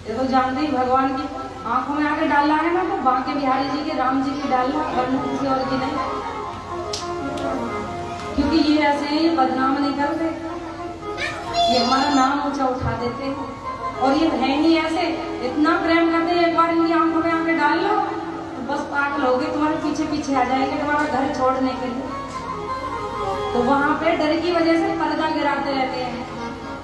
देखो जानते ही भगवान की आंखों में आके डालना है ना, तो बांके बिहारी जी के राम जी की डालना, वरना किसी और की नहीं, क्योंकि ये ऐसे हैं, ये बदनाम नहीं करते, ये हमारा नाम ऊंचा उठा देते हैं। और ये है नहीं ऐसे, इतना प्रेम करते हैं, एक बार इनकी आंखों में आके डाल लो तो बस पागल हो गए, तुम्हारे पीछे पीछे आ जाएंगे तुम्हारा घर छोड़ने के लिए। तो वहां पे डर की वजह से पर्दा गिराते रहते हैं,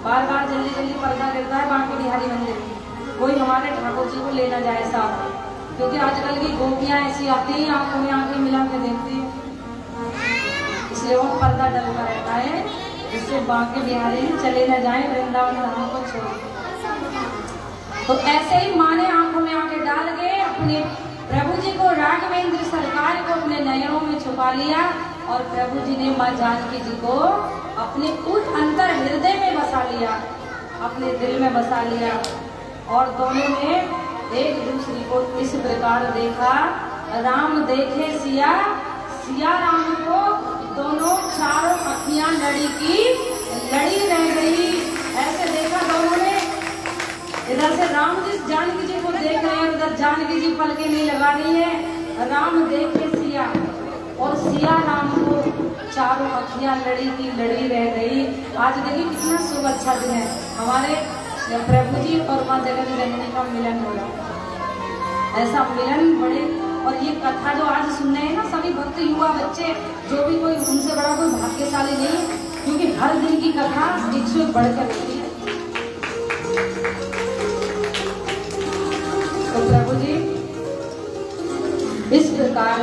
बार बार जल्दी जल्दी पर्दा गिरता है बांके बिहारी मंदिर में, कोई हमारे ठाकुर जी को लेना जाए साथ, क्योंकि आजकल की गोपियां ऐसी आती हैं, आंखों में आंखें मिला के देखती हैं, इसलिए वो पर्दा डलता रहता है, जिससे बांके बिहारी चले न जाए वृंदावन धाम को छोड़। तो ऐसे ही माँ ने आंखों में आके डाल के अपने प्रभु जी को, राघवेंद्र सरकार को अपने नयनों में छुपा लिया, और प्रभु जी ने माँ जानकी जी को अपने उस अंतर हृदय में बसा लिया, अपने दिल में बसा लिया, और दोनों ने एक दूसरे को इस प्रकार देखा, राम देखे सिया, सिया राम को, दोनों चारों अखियां लड़ी की लड़ी रह गई। ऐसे देखा दोनों ने, इधर से राम जी जानकी जी को देख रहे हैं, उधर जानकी जी पलके नहीं लगा रही है, राम देखे सिया और सिया राम को, चारों अखियां लड़ी की लड़ी रह गई। आज देखिए कितना शुभ अच्छा दिन है, हमारे प्रभु जी और माँ जगत जननी का मिलन हो रहा, ऐसा मिलन बड़े। और ये कथा जो आज सुन रहे हैं ना सभी भक्त युवा बच्चे, जो भी कोई उनसे बड़ा कोई भाग्यशाली नहीं है, क्योंकि हर दिन की कथा एक से बढ़कर होती है। तो प्रभु जी इस प्रकार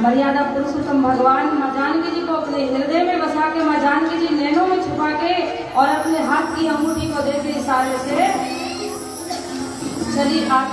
मर्यादा पुरुषोत्तम भगवान माँ जानकी जी को अपने हृदय में बसा के, माँ जानकी जी नैनों में छुपा के, और अपने हाथ की अंगूठी को देके इशारे से चली आ